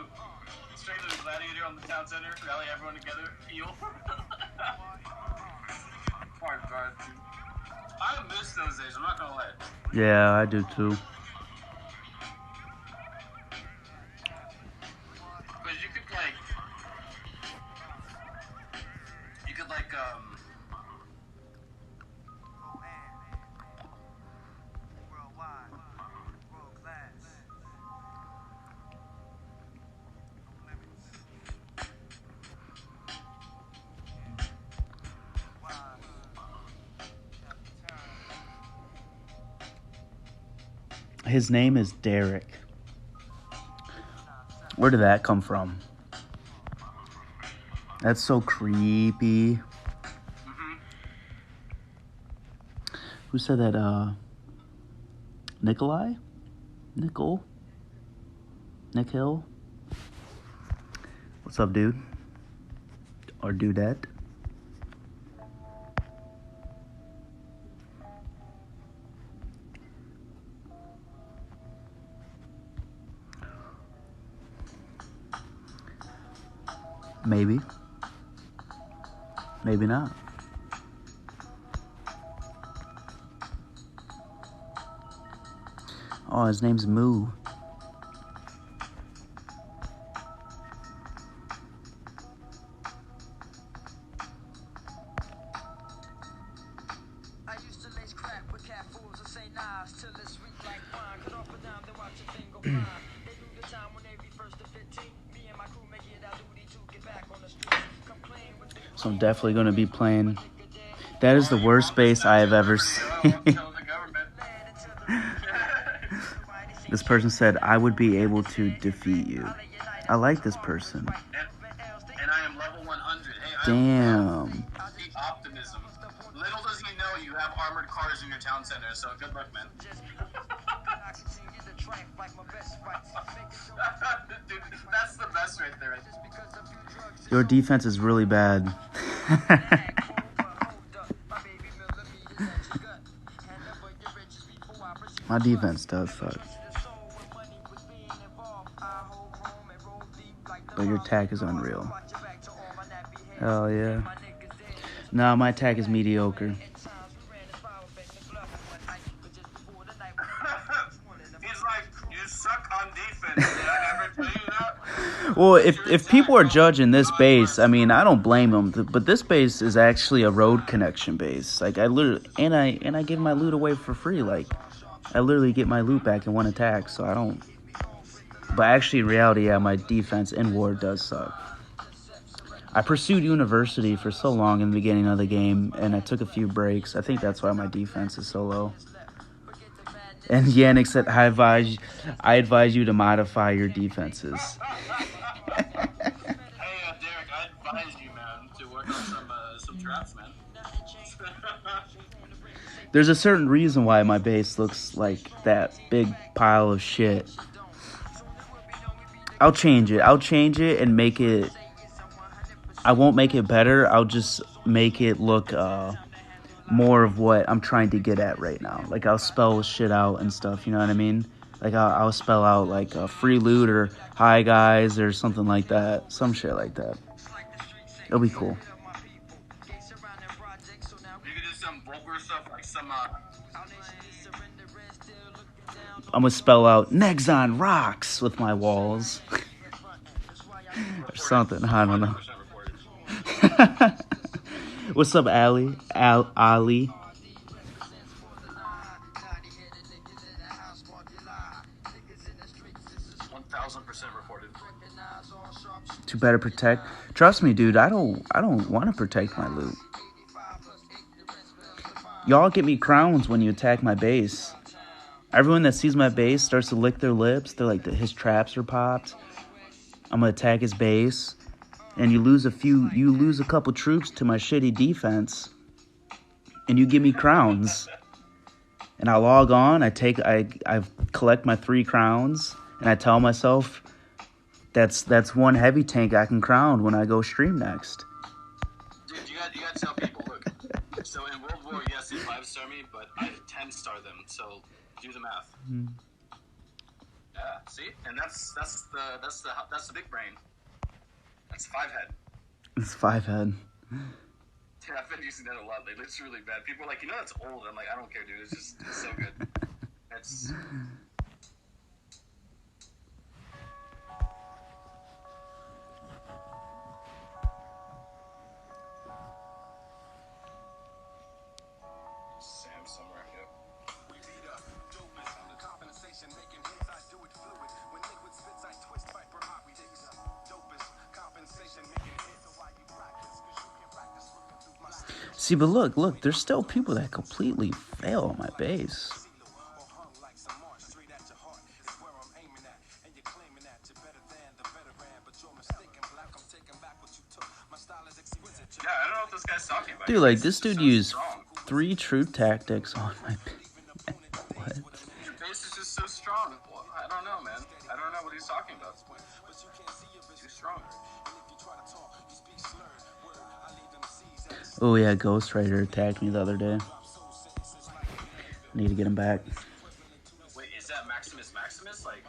straight to the gladiator on the town center, rally everyone together, heal. Poor guard, dude. I miss those days, I'm not gonna lie. Yeah, I do too. Because you could His name is Derek. Where did that come from? That's so creepy. Who said that? Nikolai? Nickel? Nick Hill? What's up, dude? Or dudette? Maybe. Maybe not. Oh, his name's Moo. I used to lace crack with cat fools and say nas till it's sweet like wine. Cause off and down they watch the thing go fine. They knew the time when they So I'm definitely going to be playing. That is the worst base I have ever seen. This person said, I would be able to defeat you. I like this person. And I am level 100. Hey, Damn. the optimism. Little does he know you have armored cars in your town center, so good luck, man. Dude, that's the best right there. Your defense is really bad. My defense does suck. But your attack is unreal. Hell yeah. No, my attack is mediocre. He's like, you suck on defense. Did I ever tell you that? Well, if people are judging this base, I mean, I don't blame them. But this base is actually a road connection base. Like I literally, and I give my loot away for free. Like I literally get my loot back in one attack. So I don't. But actually, in reality, yeah, my defense in war does suck. I pursued university for so long in the beginning of the game, and I took a few breaks. I think that's why my defense is so low. And Yannick said, I advise you to modify your defenses. Hey, Derek, I advise you, man, to work on some traps, man. There's a certain reason why my base looks like that big pile of shit. I'll change it and make it... I won't make it better. I'll just make it look more of what I'm trying to get at right now. Like, I'll spell shit out and stuff, you know what I mean? Like, I'll spell out, like, free loot or hi, guys, or something like that. Some shit like that. It'll be cool. You could do some vulgar stuff, like some, I'm gonna spell out Nexon rocks with my walls. Or something, I don't know. What's up, Ali? Ali. 1,000% reported. To better protect. Trust me, dude. I don't want to protect my loot. Y'all get me crowns when you attack my base. Everyone that sees my base starts to lick their lips. They're like, his traps are popped. I'm gonna attack his base, and you lose a couple troops to my shitty defense, and you give me crowns. And I log on. I collect my 3 crowns, and I tell myself that's one heavy tank I can crown when I go stream next. Dude, you gotta tell people, look. So in World War, yes, they 5-star me, but I 10-star them. So do the math. Mm. Yeah, see, and that's the big brain. That's 5-head. It's 5-head. Yeah, I've been using that a lot lately. It's really bad. People are like, that's old. I'm like, I don't care, dude. It's so good. It's... Sam somewhere, yep. We beat up, dopest, compensation, making hits, I do it fluid. When liquid spits, I twist pipe per hot, we dicks up. Dopest, compensation, making hits, so why you practice? Cause you can practice looking through my... See, but look, there's still people that completely fail on my base. Yeah, I don't know what this guy's talking about. Dude, like, this dude used 3 troop tactics on my base. What? Your base is just so strong. Well, I don't know, man. I don't know what he's talking about. Too strong. Oh yeah, Ghost Rider attacked me the other day. Need to get him back. Wait, is that Maximus? Like,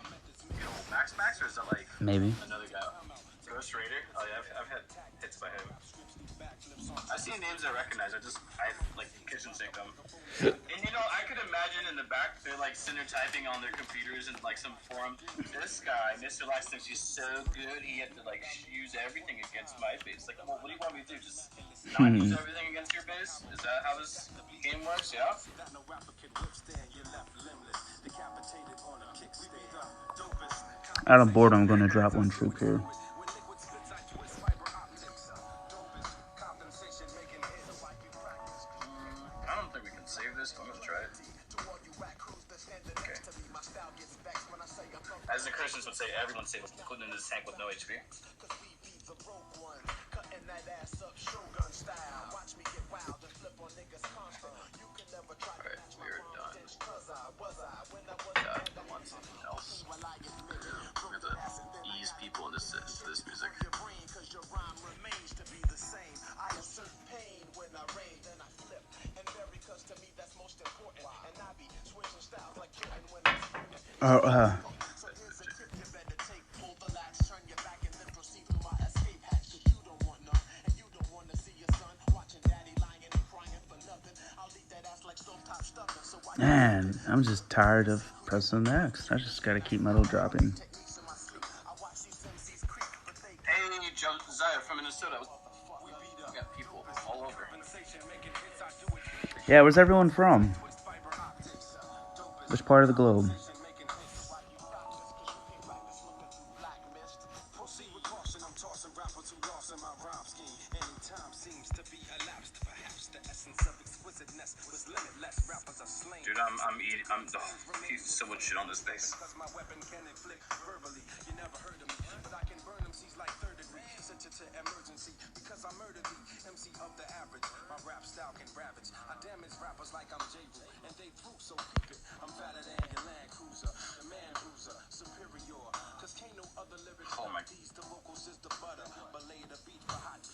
Max, or is that like Maybe. another guy? Ghost Raider? Oh yeah, I've had hits by him. I see names I recognize. I like kitchen sink them. And I could imagine in the back they're like center typing on their computers and like some forum. This guy, MisterLaxx, thinks he's so good he had to like use everything against my base. Like, well, what do you want me to do? Just not use everything against your base? Is that how this game works? Yeah. Out of boredom, I'm gonna drop 1 troop here. As the Christians would say, everyone's safe, including this tank with no HP. Alright, we're done. God, I want something else. We have to ease people into this music. Man, I'm just tired of pressing next. I just gotta keep metal dropping. Hey, Josiah from Minnesota. We got people all over. Yeah, where's everyone from? Which part of the globe? Dude, I'm eating. He's so much shit on this base. Oh my.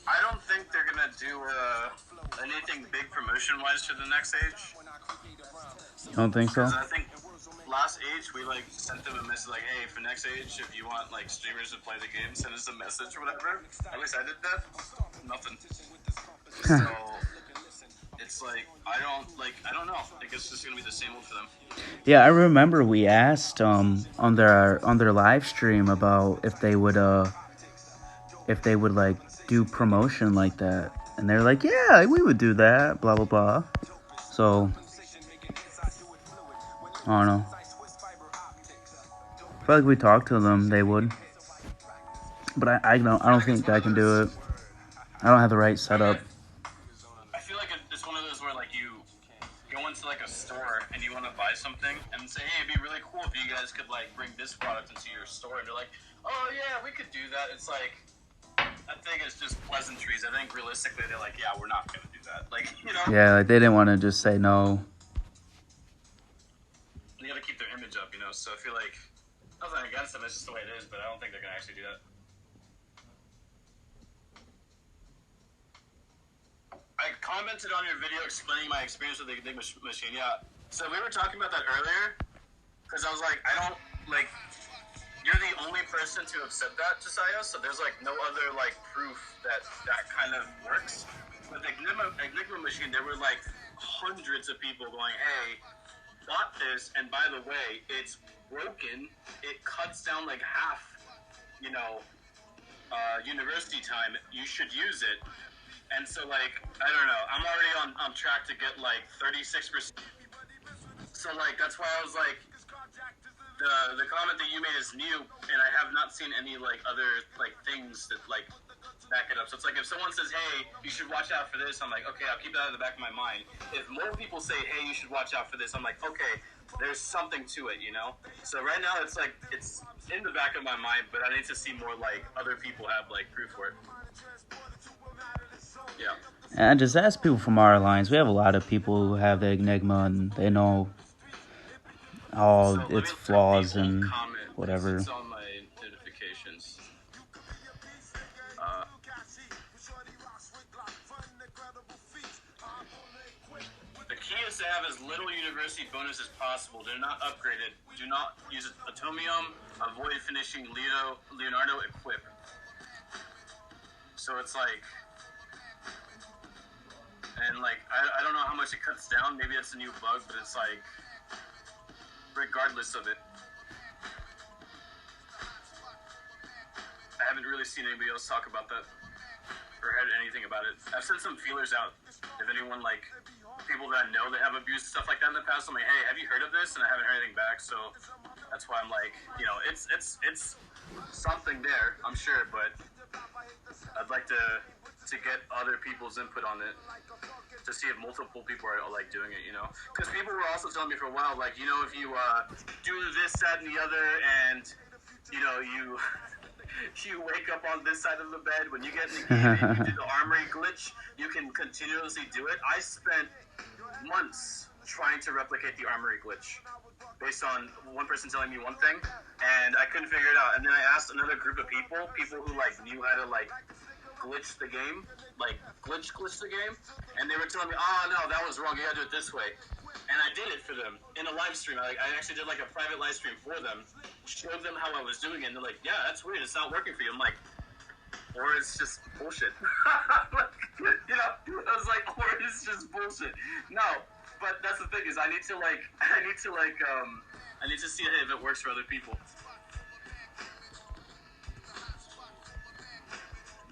I don't think they're gonna do anything big promotion-wise for the next age. You don't think so? Because I think last age we like sent them a message like, hey, for next age, if you want like streamers to play the game, send us a message or whatever. At least I did that. Nothing. So it's like I don't know. I guess it's just gonna be the same one for them. Yeah, I remember we asked on their live stream about if they would like do promotion like that, and they're like, yeah, we would do that, blah blah blah. So I don't know. I feel like we talked to them, they would, but I don't think I can do it. I don't have the right setup. I feel like it's one of those where like you go into like a store and you want to buy something and say, hey, it'd be really cool if you guys could like bring this product into your store, and they're like, oh yeah, we could do that. It's like, I think it's just pleasantries. I think realistically they're like, yeah, we're not gonna do that. Like, you know. Yeah, like they didn't want to just say no. You gotta keep their image up, you know. So I feel like nothing against them. It's just the way it is. But I don't think they're gonna actually do that. I commented on your video explaining my experience with the Enigma machine. Yeah. So we were talking about that earlier because I was like, I don't like. You're the only person to have said that, Josiah. So there's like no other like proof that kind of works. With the Enigma machine, there were like hundreds of people going, hey, got this, and by the way, it's broken. It cuts down like half, you know, university time. You should use it. And so like, I don't know. I'm already on track to get like 36%. So like, that's why I was like, the comment that you made is new, and I have not seen any like other like things that like back it up. So it's like if someone says, hey, you should watch out for this, I'm like, okay, I'll keep that in the back of my mind. If more people say, hey, you should watch out for this, I'm like, okay, there's something to it, you know. So right now it's like it's in the back of my mind, but I need to see more like other people have like proof for it. Yeah. And just ask people from our alliance. We have a lot of people who have the Enigma and they know all So its flaws and comment, whatever. it's on my notifications. The key is to have as little university bonus as possible. Do not upgrade it. Do not use Atomium. Avoid finishing Leonardo equip. So it's like, and like I don't know how much it cuts down. Maybe it's a new bug, but it's like, regardless of it, I haven't really seen anybody else talk about that or heard anything about it. I've sent some feelers out. If anyone like people that I know that have abused stuff like that in the past, I'm like, hey, have you heard of this? And I haven't heard anything back. So that's why I'm like, you know, it's something there, I'm sure, but I'd like to to get other people's input on it, to see if multiple people are like doing it, you know? Because people were also telling me for a while, like, you know, if you do this, that, and the other, and you know, you wake up on this side of the bed when you get in the game and you do the armory glitch, you can continuously do it. I spent months trying to replicate the armory glitch based on one person telling me one thing, and I couldn't figure it out. And then I asked another group of people who like knew how to like glitch the game, like glitch the game, and they were telling me, oh no, that was wrong, you gotta do it this way. And I did it for them in a live stream. I actually did like a private live stream for them, showed them how I was doing it, and they're like, yeah, that's weird, it's not working for you. I'm like, or it's just bullshit. You know, I was like, or it's just bullshit. No, but that's the thing is I need to see if it works for other people.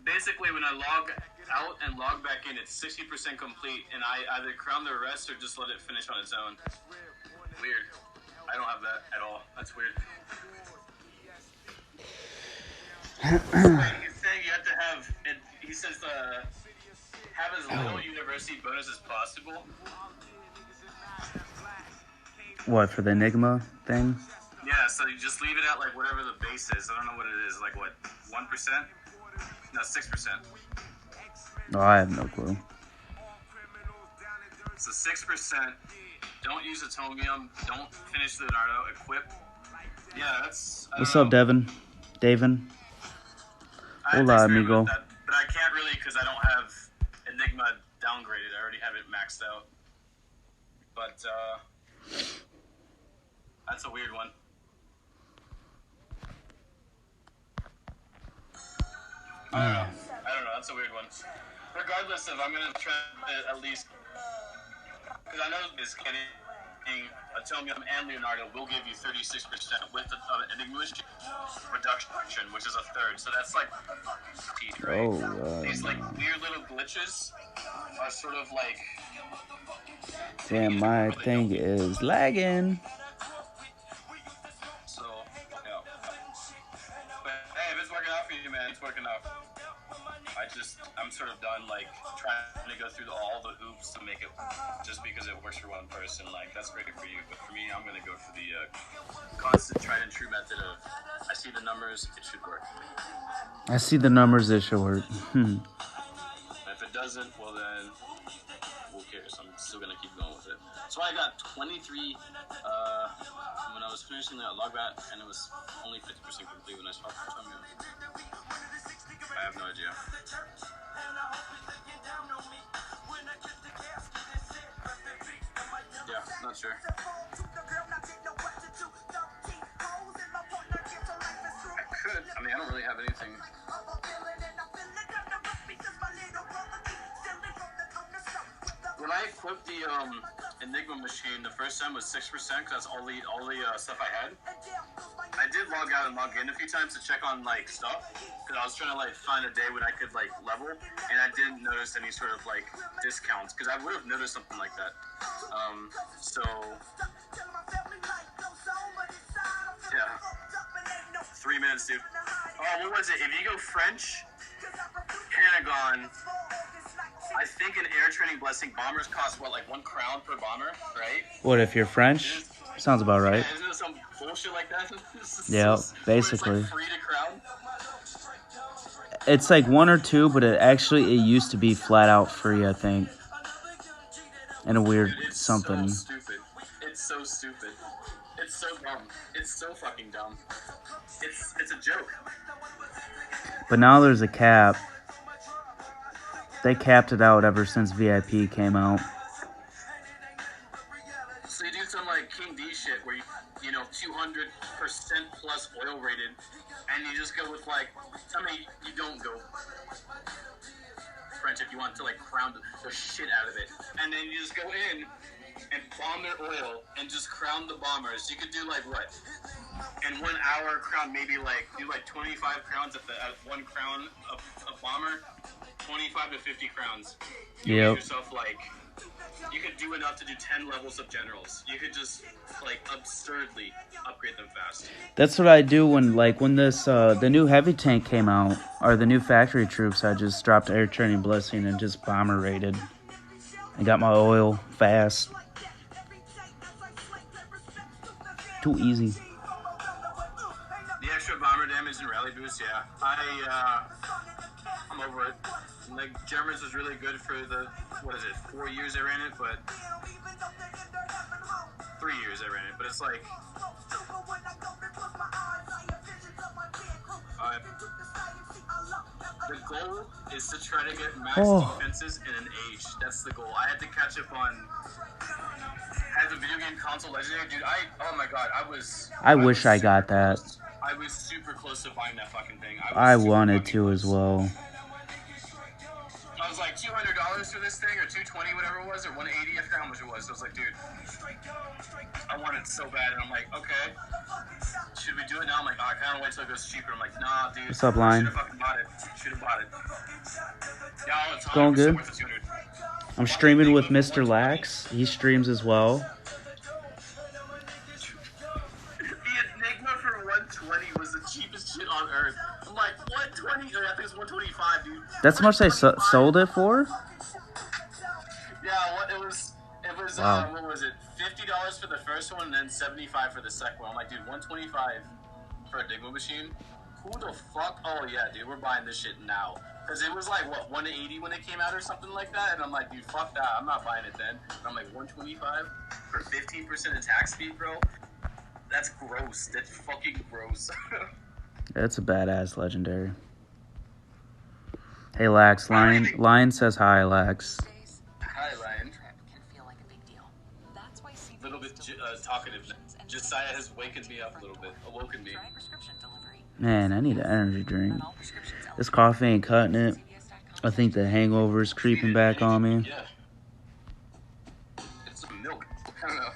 Basically, when I log out and log back in, it's 60% complete, and I either crown the rest or just let it finish on its own. Weird. I don't have that at all. That's weird. He's saying you have to have, he says, have as little university bonus as possible. What, for the Enigma thing? Yeah, so you just leave it at like whatever the base is. I don't know what it is. Like what, 1%? No, 6%. Oh, I have no clue. So 6%. Don't use Atomium. Don't finish the Leonardo. Equip. Yeah, that's. What's up, Devin? Davin? Hola, amigo. That, but I can't really because I don't have Enigma downgraded. I already have it maxed out. But that's a weird one. I don't know. That's a weird one. Regardless of, I'm gonna try to at least, because I know this getting Atomium and Leonardo will give you 36% with the Enigma reduction, which is a third. So that's like, right? These like weird little glitches are sort of like. Damn, my thing is lagging. So, yeah. But hey, if it's working out for you, man, it's working out. I'm sort of done, like, trying to go through all the hoops to make it, just because it works for one person. Like, that's great for you, but for me, I'm going to go for the constant tried and true method of, I see the numbers, it should work. I see the numbers, it should work. If it doesn't, well then, who cares? I'm still going to keep going with it. So I got 23, when I was finishing that logbat, and it was only 50% complete when I swapped for Atomium. I have no idea. Yeah, not sure. I could. I mean, I don't really have anything. When I equipped the Enigma machine, the first time was 6%, because that's all the stuff I had. I did log out and log in a few times to check on like stuff, because I was trying to like find a day when I could like level, and I didn't notice any sort of like discounts, because I would have noticed something like that. So yeah, 3 minutes, dude. Oh, what was it? If you go French, Pentagon, I think an air training blessing, bombers cost what, like 1 crown per bomber, right? What, if you're French? Sounds about right. Yeah, isn't it some bullshit like that? Yeah, basically. It's like free to crown. It's like 1 or 2, but it used to be flat out free, I think. And a weird Dude, it's something. So stupid. It's so stupid. It's so dumb. It's so fucking dumb. It's a joke. But now there's a cap. They capped it out ever since VIP came out. So you do some like King D shit where you know 200% plus oil rated, and you just go with like, tell me you don't go French if you want to like crown the shit out of it, and then you just go in and bomb their oil and just crown the bombers. You could do like what? In 1 hour crown, maybe like do like 25 crowns at 1 crown a bomber, 25 to 50 crowns. You Yep. give yourself like you could do enough to do 10 levels of generals. You could just, like, absurdly upgrade them fast. That's what I do when this the new heavy tank came out, or the new factory troops. I just dropped air training blessing and just bomber raided, and got my oil fast. Too easy. The extra bomber damage and rally boost, yeah. I'm over it. Like, Germans was really good for the, 4 years I ran it, but 3 years I ran it, but it's like, the goal is to try to get max defenses in an age. That's the goal. I had to catch up on, had the video game console legendary, dude. Oh my god, I wish I got that. I was super close to buying that fucking thing. I wanted to as well. I was like $200 for this thing, or $220, whatever it was, or $180. I forgot how much it was. So I was like, dude, I want it so bad, and I'm like, okay, should we do it now? I'm like, oh, I kind of wait till it goes cheaper. I'm like, nah, dude. What's up, Line? Should have fucking bought it. Should have bought it. Yeah, it's going good. Worth the 200. I'm streaming with MisterLaxx. He streams as well. The Enigma for 120 was the cheapest shit on earth. I'm like, 120? I think it's 125, dude. That's how much they sold it for? Yeah, it was Wow. what was it? $50 for the first one, and then $75 for the second one. I'm like, dude, 125 for a Enigma machine? Who the fuck? Oh yeah, dude, we're buying this shit now. Because it was like, what, 180 when it came out or something like that? And I'm like, dude, fuck that. I'm not buying it then. And I'm like, 125 for 15% attack speed, bro? That's gross. That's fucking gross. That's a badass legendary. Hey, Lax. Lion says hi, Lax. Hi, Lion. A little bit talkative. Josiah has wakened me up a little bit. Awoken me. Man, I need an energy drink. This coffee ain't cutting it. I think the hangover's creeping back on me. Yeah. It's some milk. I don't know.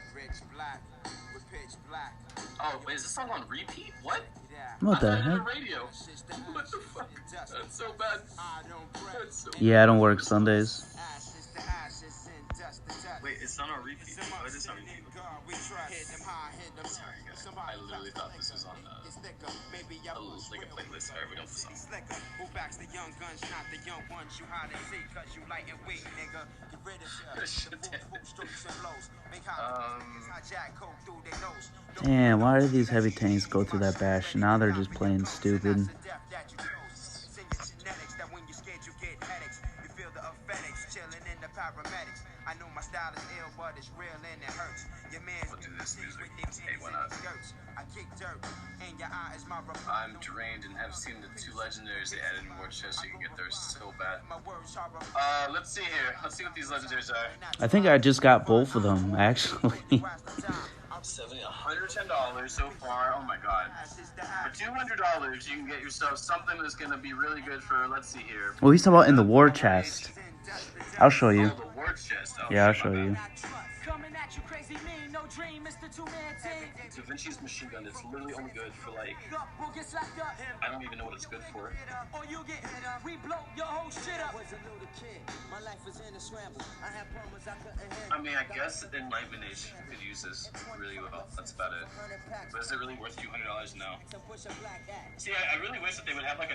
Oh, wait, is this song on repeat? What? What the I thought it was heck? radio. What the fuck? That's so bad. That's so Yeah, I don't work Sundays. Wait, it's not on repeat. Oh, it is on repeat. Sorry, guys. I literally thought this was on like a playlist. Sorry, we don't song. Damn, why did these heavy tanks go through that bash? Now they're just playing stupid. We'll do this music. Hey, why not? I'm drained and have seen the 2 legendaries they added in war chest so you can get there so bad. Let's see here. Let's see what these legendaries are. I think I just got both of them, actually. $110 so far. Oh my god. For $200, you can get yourself something that's going to be really good for, let's see here. Well, he's talking about in the war chest. I'll show you. Oh, the war chest. Oh, Yeah, I'll shit, show my you. bad. Da Vinci's machine gun is literally only good for like, I don't even know what it's good for. I mean, I guess Enlightenment Age could use this really well. That's about it. But is it really worth $200? No. See, I really wish that they would have like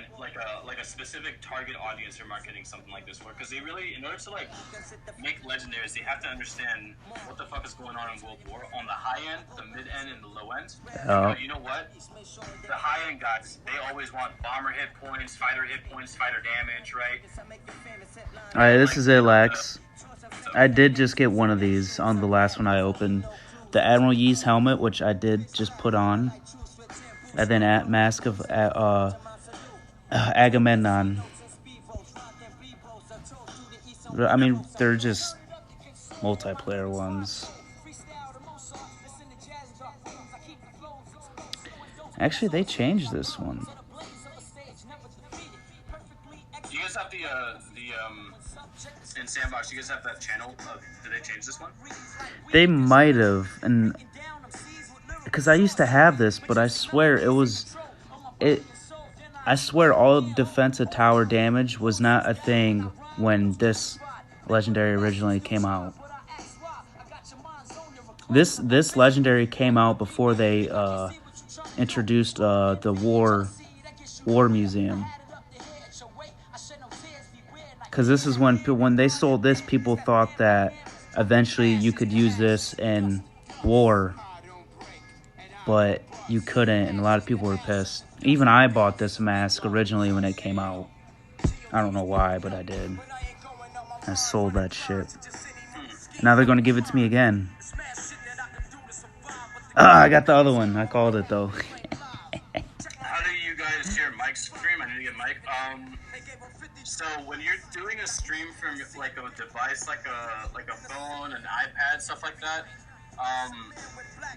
a specific target audience for marketing something like this for, because they really, in order to like make legendaries, they have to understand what the fuck is going on in World War on the high end, the mid end, and the low end. You know what? The high end guys, they always want bomber hit points, fighter damage, right? Alright, this is it, Lex. I did just get one of these on the last one I opened. The Admiral Yee's helmet, which I did just put on. And then at Mask of Agamemnon. I mean, they're just multiplayer ones. Actually, they changed this one. Do you guys have the in Sandbox, you guys have that channel? Did they change this one? They might have, and because I used to have this, but I swear I swear all defensive tower damage was not a thing when this legendary originally came out. This legendary came out before they introduced the war museum. Because this is when they sold this, people thought that eventually you could use this in war, but you couldn't, and a lot of people were pissed. Even I bought this mask originally when it came out. I don't know why, but I did. I sold that shit. Now they're going to give it to me again. I got the other one. I called it, though. How do you guys share mic stream? I need to get mic. So when you're doing a stream from like a device, like a phone, an iPad, stuff like that,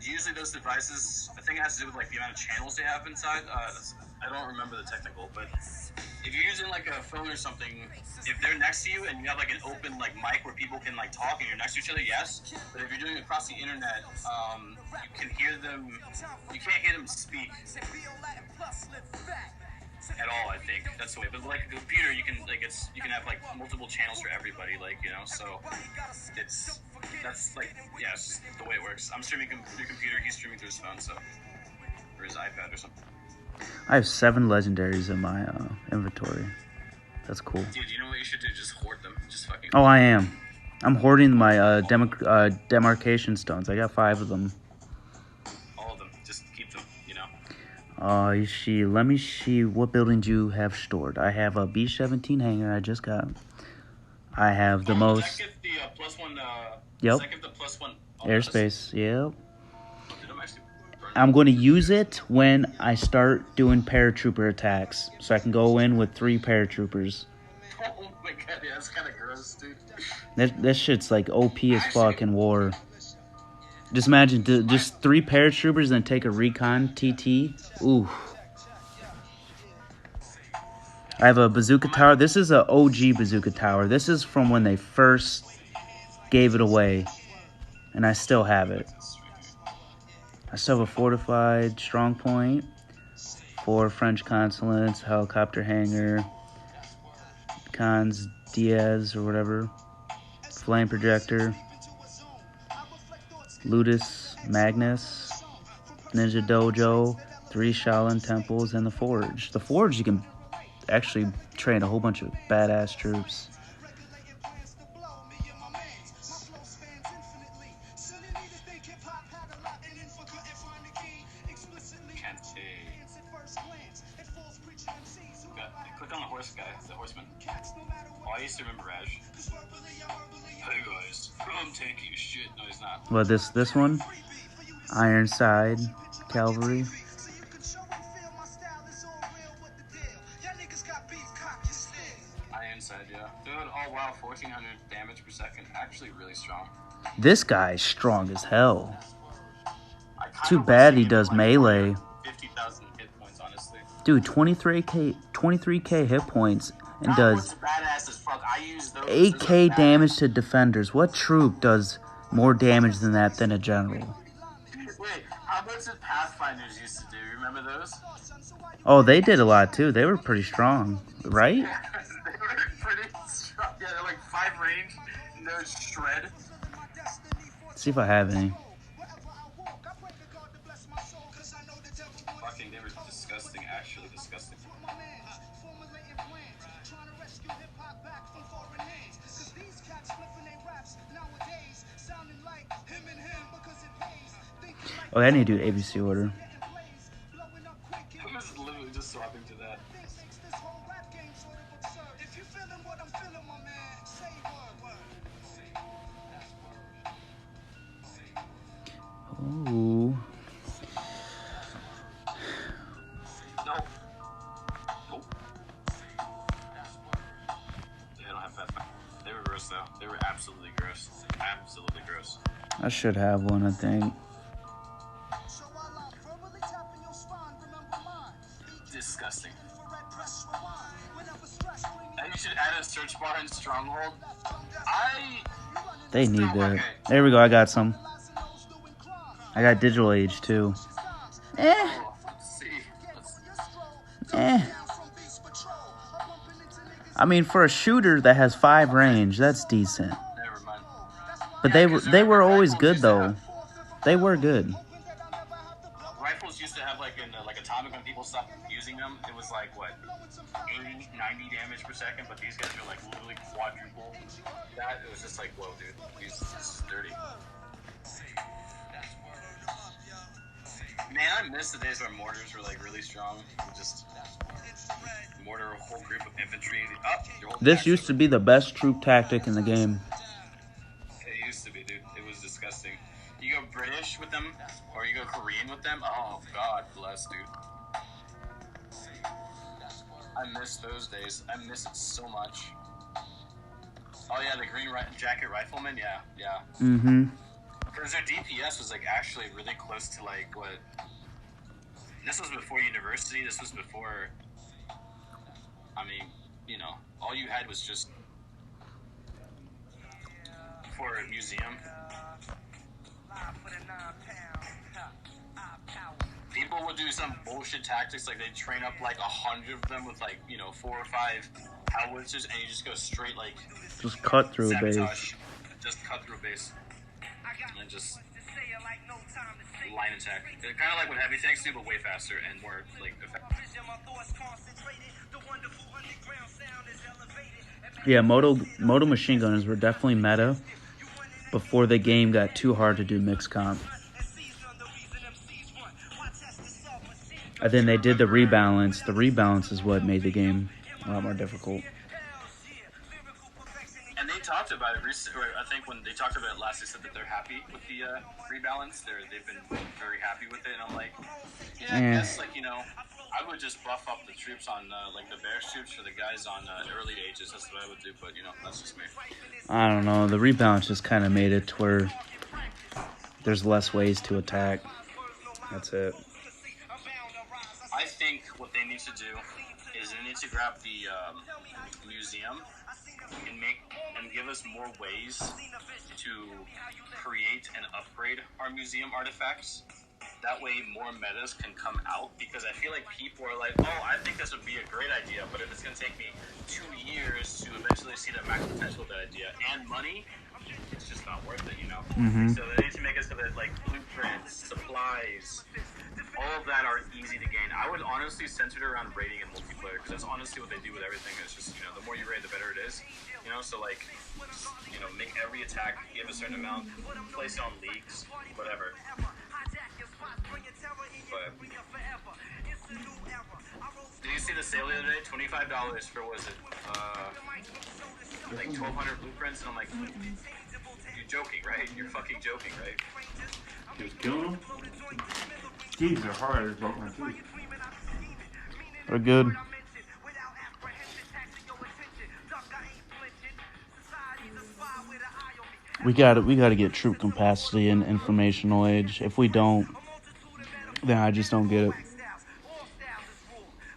usually those devices, I think it has to do with like the amount of channels they have inside. I don't remember the technical, but if you're using like a phone or something, if they're next to you and you have like an open like mic where people can like talk and you're next to each other, yes. But if you're doing it across the internet, you can hear them. You can't hear them speak at all. I think that's the way. But like a computer, you can you can have like multiple channels for everybody. Like so that's like it's just the way it works. I'm streaming through computer. He's streaming through his phone, or his iPad or something. I have 7 legendaries in my inventory. That's cool. Dude, you know what you should do? Just hoard them. Just fucking. Oh, I am. I'm hoarding my demarcation stones. I got 5 of them. All of them. Just keep them. Let me see what buildings you have stored. I have a B-17 hangar I just got. I have the most. Did I get the +1? Yep. Did I get the +1 Airspace. Yep. Actually I'm going to use it when I start doing paratrooper attacks, so I can go in with 3 paratroopers. Oh my god, yeah, that's kind of gross, dude. This shit's like OP as fuck in war. Just imagine, just 3 paratroopers and then take a recon TT. Ooh. I have a bazooka tower. This is a OG bazooka tower. This is from when they first gave it away, and I still have it. I still have a fortified strong point, 4 French consulates, helicopter hangar, Cons Diaz or whatever, flame projector, Ludus Magnus, Ninja Dojo, 3 Shaolin temples, and the Forge. The Forge, you can actually train a whole bunch of badass troops. Click on the horse guy, the horseman. Oh, I used to remember Raj. Hey guys, I'm taking a shit. No, he's not. Well, this one, Ironside Cavalry. Ironside, yeah. Dude, oh wow, 1400 damage per second. Actually, really strong. This guy's strong as hell. Too bad he does melee. 50,000 hit points, honestly. Dude, 23k hit points and does badass as fuck. I use those. 8k damage to defenders. What troop does more damage than that than a general? Wait, how much did Pathfinders used to do? Remember those? Oh, they did a lot too. They were pretty strong, right? They were pretty strong. Yeah, they're like 5 range. And they're shred. Let's see if I have any. Fucking, they were disgusting. Actually disgusting. Oh, I need to do ABC order. I was literally just swapping to that. Ooh. No. Nope. They don't have Pathfinder. They were gross though. They were absolutely gross. Absolutely gross. I should have one, I think. Disgusting. And you should add a search bar in Stronghold. They need that. There we go, I got some. I got Digital Age too. Let's see. I mean, for a shooter that has 5 range, that's decent. Never mind. But they were always good though. They were good. Rifles used to have like atomic when people stopped using them. It was like what 80, 90 damage per second, but these guys are like literally quadruple that. It was just like, whoa, dude, this is dirty. Man, I miss the days where mortars were like really strong. Just mortar a whole group of infantry. This used to be the best troop tactic in the game. It used to be, dude. It was disgusting. You go British with them, or you go Korean with them. Oh, God bless, dude. I miss those days. I miss it so much. Oh yeah, the green jacket rifleman. Yeah. Mm-hmm. Because their DPS was like actually really close to like what. This was before university. This was before. I mean, you know, all you had was just for a museum. People would do some bullshit tactics, like they'd train up like 100 of them with like, you know, 4 or 5 howitzers, and you just go straight like just cut through a base. Just cut through a base, and just line attack. They're kind of like what heavy tanks do, but way faster and more like effective. Yeah, moto machine gunners were definitely meta before the game got too hard to do mixed comp. And then they did the rebalance. The rebalance is what made the game a lot more difficult. And they talked about it recently. I think when they talked about it last, they said that they're happy with the rebalance. They've been very happy with it. And I'm like, yeah, I guess, like, you know, I would just buff up the troops on, like, the bear troops for the guys on early ages. That's what I would do. But, you know, that's just me. I don't know. The rebalance just kind of made it to where there's less ways to attack. That's it. I think what they need to do is they need to grab the museum and give us more ways to create and upgrade our museum artifacts. That way more metas can come out, because I feel like people are like, oh, I think this would be a great idea, but if it's going to take me 2 years to eventually see the max potential of that idea and money, it's just not worth it, you know? Mm-hmm. So they need to make it so that, like, blueprints, supplies, all of that are easy to gain. I would honestly center it around raiding and multiplayer, because that's honestly what they do with everything. It's just, you know, the more you raid, the better it is. You know, so like, just, you know, make every attack give a certain amount, place it on leagues, whatever. But did you see the sale the other day? $25 for, what was it? Like 1,200 blueprints, and I'm like, you're joking, right? You're fucking joking, right? Just killing them? Teams are hard as broke my teeth. They're good. We gotta get troop capacity in informational age. If we don't, then I just don't get it.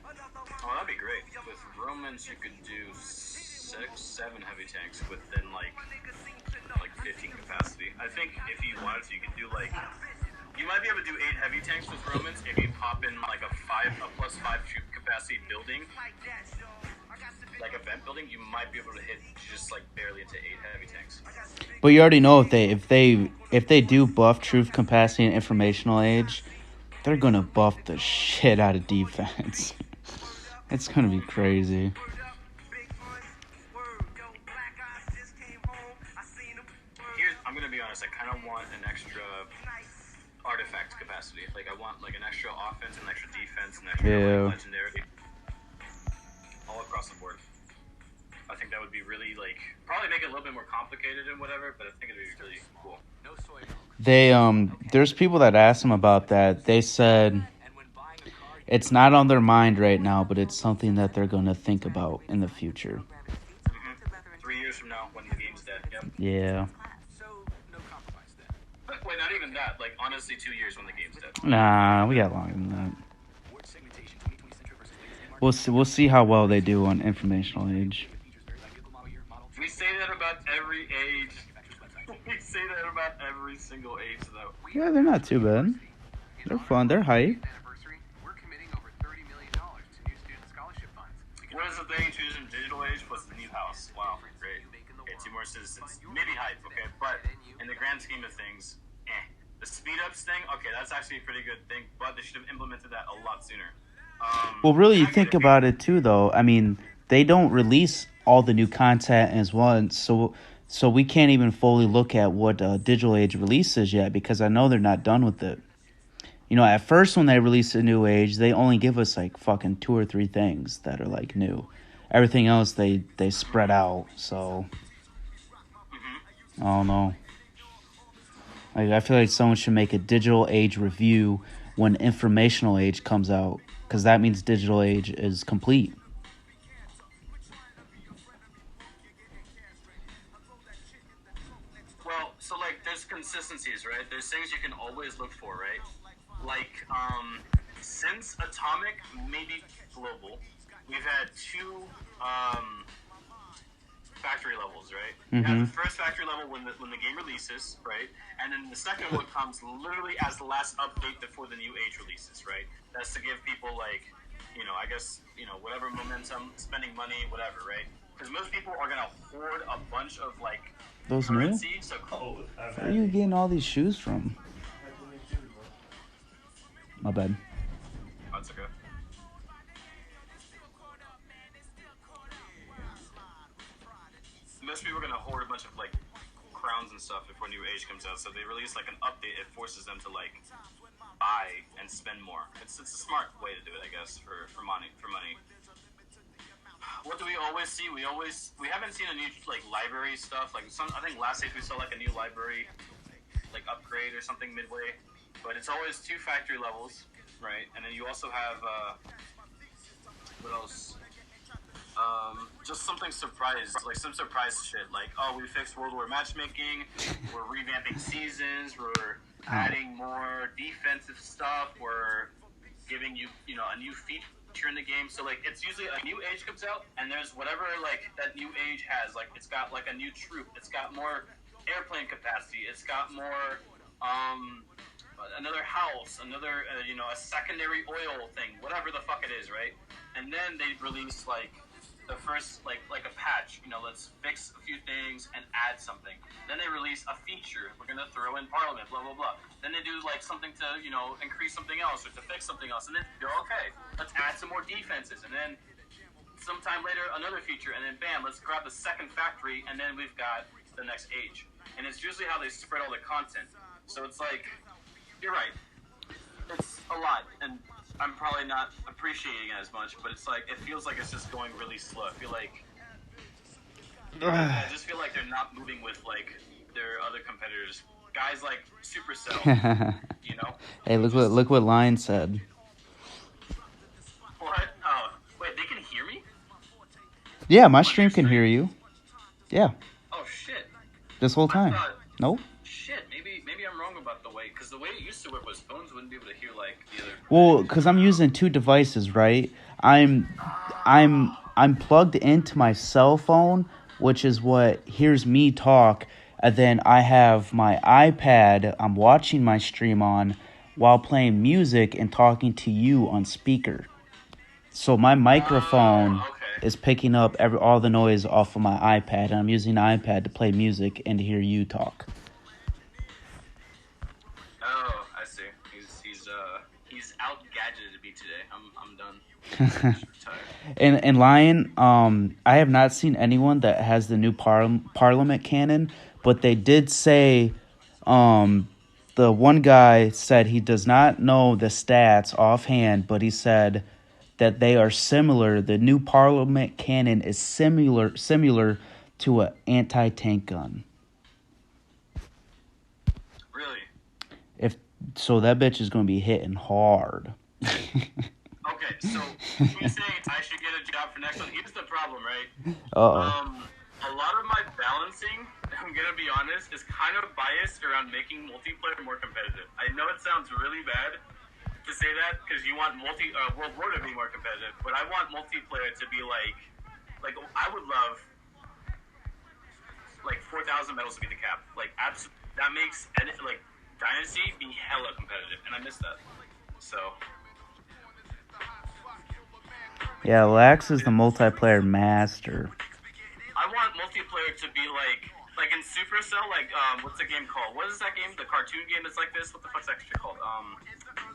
Oh, that'd be great. With Romans, you could do 6, 7 heavy tanks within like 15 capacity. I think if you wanted to, you could do like, you might be able to do 8 heavy tanks with Romans if you pop in like a +5 troop capacity building, like a vent building. You might be able to hit just like barely into 8 heavy tanks. But you already know if they do buff troop capacity and informational age, they're gonna buff the shit out of defense. It's gonna be crazy. I'm gonna be honest. I kind of want an extra artifact capacity. Like I want like an extra offense and extra defense and extra like, legendary all across the board. I think that would be really like probably make it a little bit more complicated and whatever, but I think it'd be really cool. They there's people that asked them about that. They said it's not on their mind right now, but it's something that they're gonna think about in the future. 3 years from now, when the game's dead. Yep. Yeah. Wait, not even that. Like honestly, 2 years when the game's dead. Nah, we got longer than that. We'll see how well they do on informational age. We say that about every age. We say that about every single age, though. Yeah, they're not too bad. They're fun. They're hype. What is the thing? Choosing digital age plus the new house. Wow, great. Okay, 2 more citizens. Maybe hype, okay, but in the grand scheme of things, The speed ups thing, okay, that's actually a pretty good thing, but they should have implemented that a lot sooner. Well, really, you And I get think it. about it too, though. I mean, they don't release all the new content as once, so we can't even fully look at what Digital Age releases yet because I know they're not done with it. You know, at first when they release a new age, they only give us like fucking 2 or 3 things that are like new. Everything else they spread out. So I don't know. Like, I feel like someone should make a Digital Age review when Informational Age comes out, because that means Digital Age is complete. Well, so like there's consistencies, right? There's things you can always look for, right? Like since Atomic, maybe Global, we've had 2 factory levels, right? You have the first factory level when the game releases, right? And then the second one comes literally as the last update before the new age releases, right? That's to give people like, I guess, whatever momentum, spending money, whatever, right? Because most people are gonna hoard a bunch of like Those new? currency. So Where are you getting all these shoes from? My bad. that's okay. Most people are gonna hoard a bunch of like crowns and stuff before New Age comes out. So they release like an update. It forces them to like buy and spend more. It's a smart way to do it, I guess, for money. What do we always see? We haven't seen a new like library stuff. Like I think last week we saw like a new library like upgrade or something midway. But it's always 2 factory levels, right? And then you also have what else? Just something surprise, like some surprise shit. Like, oh, we fixed World War matchmaking. We're revamping seasons. We're adding more defensive stuff. We're giving you, a new feature in the game. So like, it's usually a new age comes out, and there's whatever like that new age has. Like, it's got like a new troop. It's got more airplane capacity. It's got more another house, another a secondary oil thing, whatever the fuck it is, right? And then they release like the first like a patch, let's fix a few things and add something. Then they release a feature, we're gonna throw in Parliament, blah blah blah. Then they do like something to increase something else or to fix something else, and then they're okay, let's add some more defenses. And then sometime later another feature, and then bam, let's grab the second factory, and then we've got the next age. And it's usually how they spread all the content. So it's like, you're right, it's a lot, and I'm probably not appreciating it as much, but it's like, it feels like it's just going really slow. I feel like, I just feel like they're not moving with like their other competitors, guys like Supercell. Hey, look what Lion said. What? Oh, wait, they can hear me? Yeah, my stream can hear you. Yeah, Oh shit. this whole time. thought- Nope. Shit, maybe I'm wrong about the way, because the way it used to work was phones wouldn't be able to hear like the other. Well, because I'm using 2 devices, right? I'm plugged into my cell phone, which is what hears me talk, and then I have my iPad I'm watching my stream on while playing music and talking to you on speaker. So my microphone Okay. is picking up all the noise off of my iPad, and I'm using the iPad to play music and to hear you talk. Oh, I see. He's out gadgeted me today. I'm done. And Lion, I have not seen anyone that has the new Parliament cannon, but they did say, the one guy said he does not know the stats offhand, but he said that they are similar. The new Parliament cannon is similar to an anti-tank gun. Really? So that bitch is going to be hitting hard. Okay, so you're saying I should get a job for next one? Here's the problem, right? Uh-oh. A lot of my balancing, I'm gonna be honest, is kind of biased around making multiplayer more competitive. I know it sounds really bad to say that because you want World War to be more competitive, but I want multiplayer to be like I would love like 4,000 medals to be the cap. Like that makes like Dynasty be hella competitive, and I miss that. So. Yeah, Lax is the multiplayer master. I want multiplayer to be like like in Supercell, like what's the game called? What is that game? The cartoon game that's like this? What the fuck's that shit called?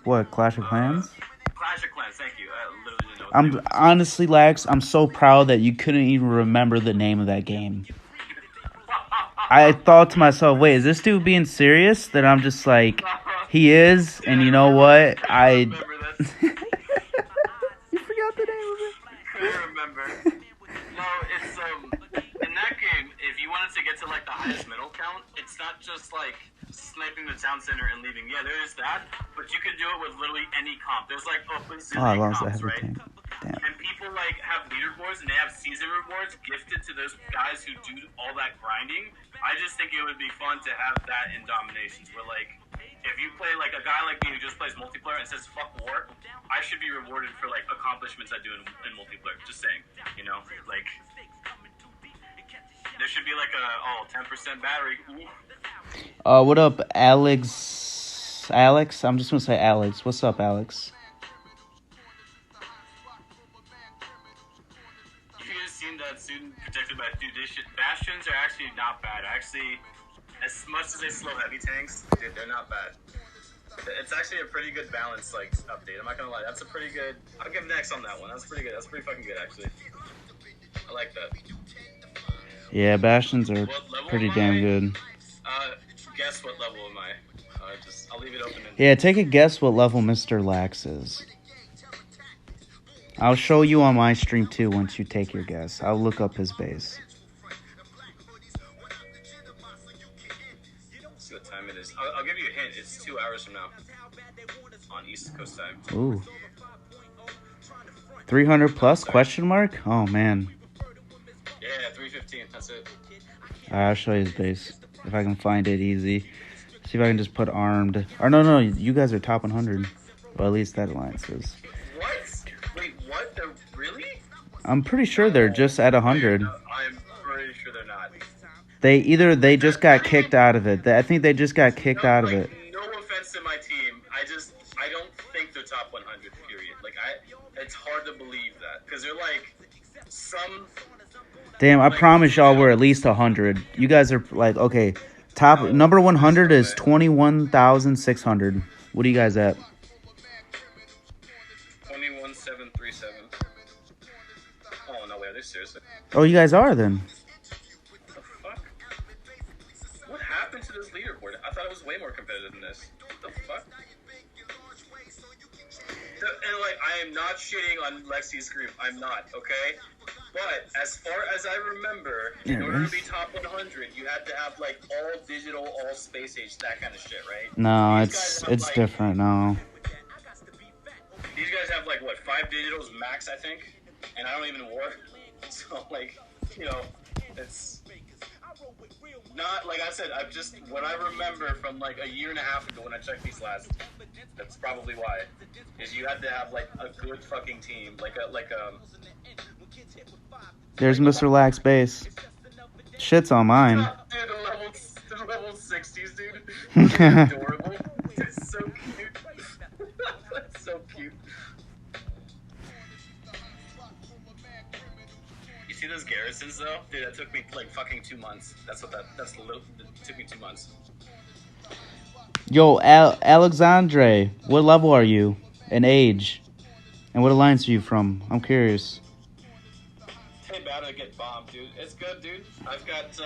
What, Clash of Clans? Clash of Clans. Thank you. I literally didn't know. What the name I'm was. honestly, Lax, I'm so proud that you couldn't even remember the name of that game. I thought to myself, wait, is this dude being serious? That I'm just like, he is, and you know what? I remember this. You forgot the name of it. Couldn't remember. No, it's in that game, if you wanted to get to like the highest medal count, it's not just like sniping the town center and leaving. Yeah, there is that, but you can do it with literally any comp. There's like Oh, bazillion I lost comps, right? everything. Damn. And people like have leaderboards and they have season rewards gifted to those guys who do all that grinding. I just think it would be fun to have that in Dominations, where like if you play like a guy like me who just plays multiplayer and says fuck war, I should be rewarded for like accomplishments I do in multiplayer. Just saying, you know, like there should be like a 10% battery. Ooh. What up, Alex? Alex? I'm just gonna say Alex. What's up, Alex? You guys seen that student protected by Bastions are actually not bad. Actually, as much as they slow heavy tanks, dude, they're not bad. It's actually a pretty good balance, like, update. I'm not gonna lie, that's a pretty good. I'll give next on that one. That's pretty good. That's pretty fucking good, actually. I like that. Yeah, Bastions are What level pretty am damn I? good. Guess what level am I? I'll leave it open. Yeah, take a guess what level MisterLaxx is. I'll show you on my stream too once you take your guess. I'll look up his base. Let's see what time it is. I'll give you a hint. It's 2 hours from now on East Coast time. Ooh. 300 plus question mark? Oh man. Yeah, 3:15. That's it. I'll show you his base if I can find it easy. See if I can just put armed. Or no, you guys are top 100. Well, at least that alliance is. What? Wait, what? They're really? I'm pretty sure they're just at 100. I'm pretty sure they're not. They just got kicked out of it. I think they just got kicked out of it. No offense to my team. I don't think they're top 100. Period. Like it's hard to believe that because they're like some. Damn, I promise y'all we're at least 100. You guys are like, okay, top number 100 is 21,600. What are you guys at? 21,737. Oh no way, are they seriously? Oh, you guys are then. What the fuck? What happened to this leaderboard? I thought it was way more competitive than this. What the fuck? And like, I am not shitting on Lexi's group. I'm not, okay? But as far as I remember, in order to be top 100, you had to have like all digital, all space age, that kind of shit, right? No, These it's like, different. No. These guys have like what 5 digitals max, I think, and I don't even war. So like, you know, it's not like I said. I've just what I remember from like a year and a half ago when I checked these last. That's probably why. Is you had to have like a good fucking team, There's MisterLaxx base. Shit's on mine. Dude, the level 60s, dude. They're adorable. It's so cute. That's so cute. You see those garrisons though? Dude, that took me like fucking 2 months. That's the little. It took me 2 months. Yo, Alexandre, what level are you? And age? And what alliance are you from? I'm curious. Hey, bad to get bombed, dude. It's good, dude. I've got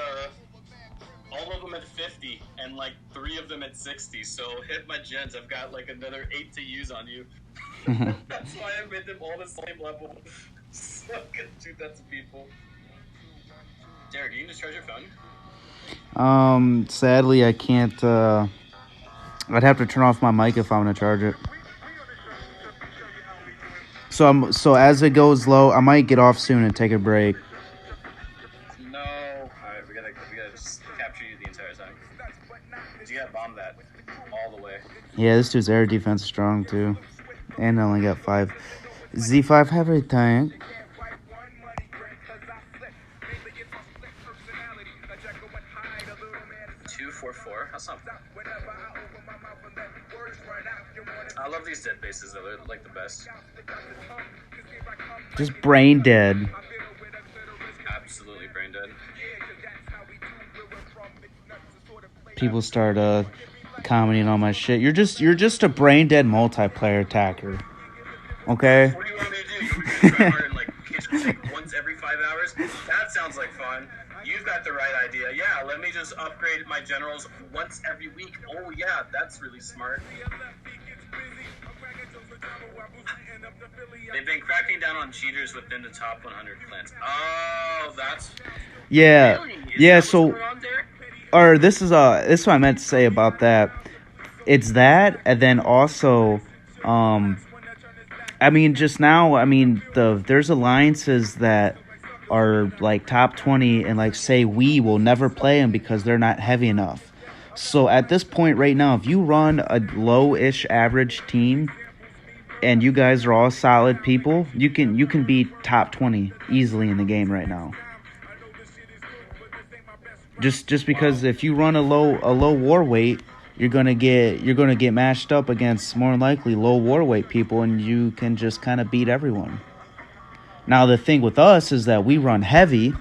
all of them at 50 and like 3 of them at 60. So hit my gens. I've got like another 8 to use on you. That's why I made them all the same level. So I can shoot that to people. Derek, you can just charge your phone? Sadly, I can't, I'd have to turn off my mic if I'm gonna charge it. So as it goes low, I might get off soon and take a break. No. Alright, we gotta just capture you the entire time. You gotta bomb that all the way. Yeah, this dude's air defense is strong too. And I only got 5. Z5 heavy tank. 244. That's not bad. I love these dead bases though. They're like the best. Just brain dead. absolutely brain dead. People start commenting on my shit. You're just a brain dead multiplayer attacker. Okay. What do you want me to do? You want me to try hard and like kitchen sink once every 5 hours? That sounds like fun. You've got the right idea. Yeah, let me just upgrade my generals once every week. Oh yeah, that's really smart. They've been cracking down on cheaters within the top 100 clans. Oh, that's Yeah. really? Is Yeah, that what's so going on there? or this is what I meant to say about that. It's that, and then also I mean, just now, I mean, there's alliances that are like top 20 and like say we will never play them because they're not heavy enough. So at this point right now, if you run a low-ish average team and you guys are all solid people, you can be top 20 easily in the game right now. Just because if you run a low war weight, you're gonna get matched up against more than likely low war weight people, and you can just kind of beat everyone. Now the thing with us is that we run heavy.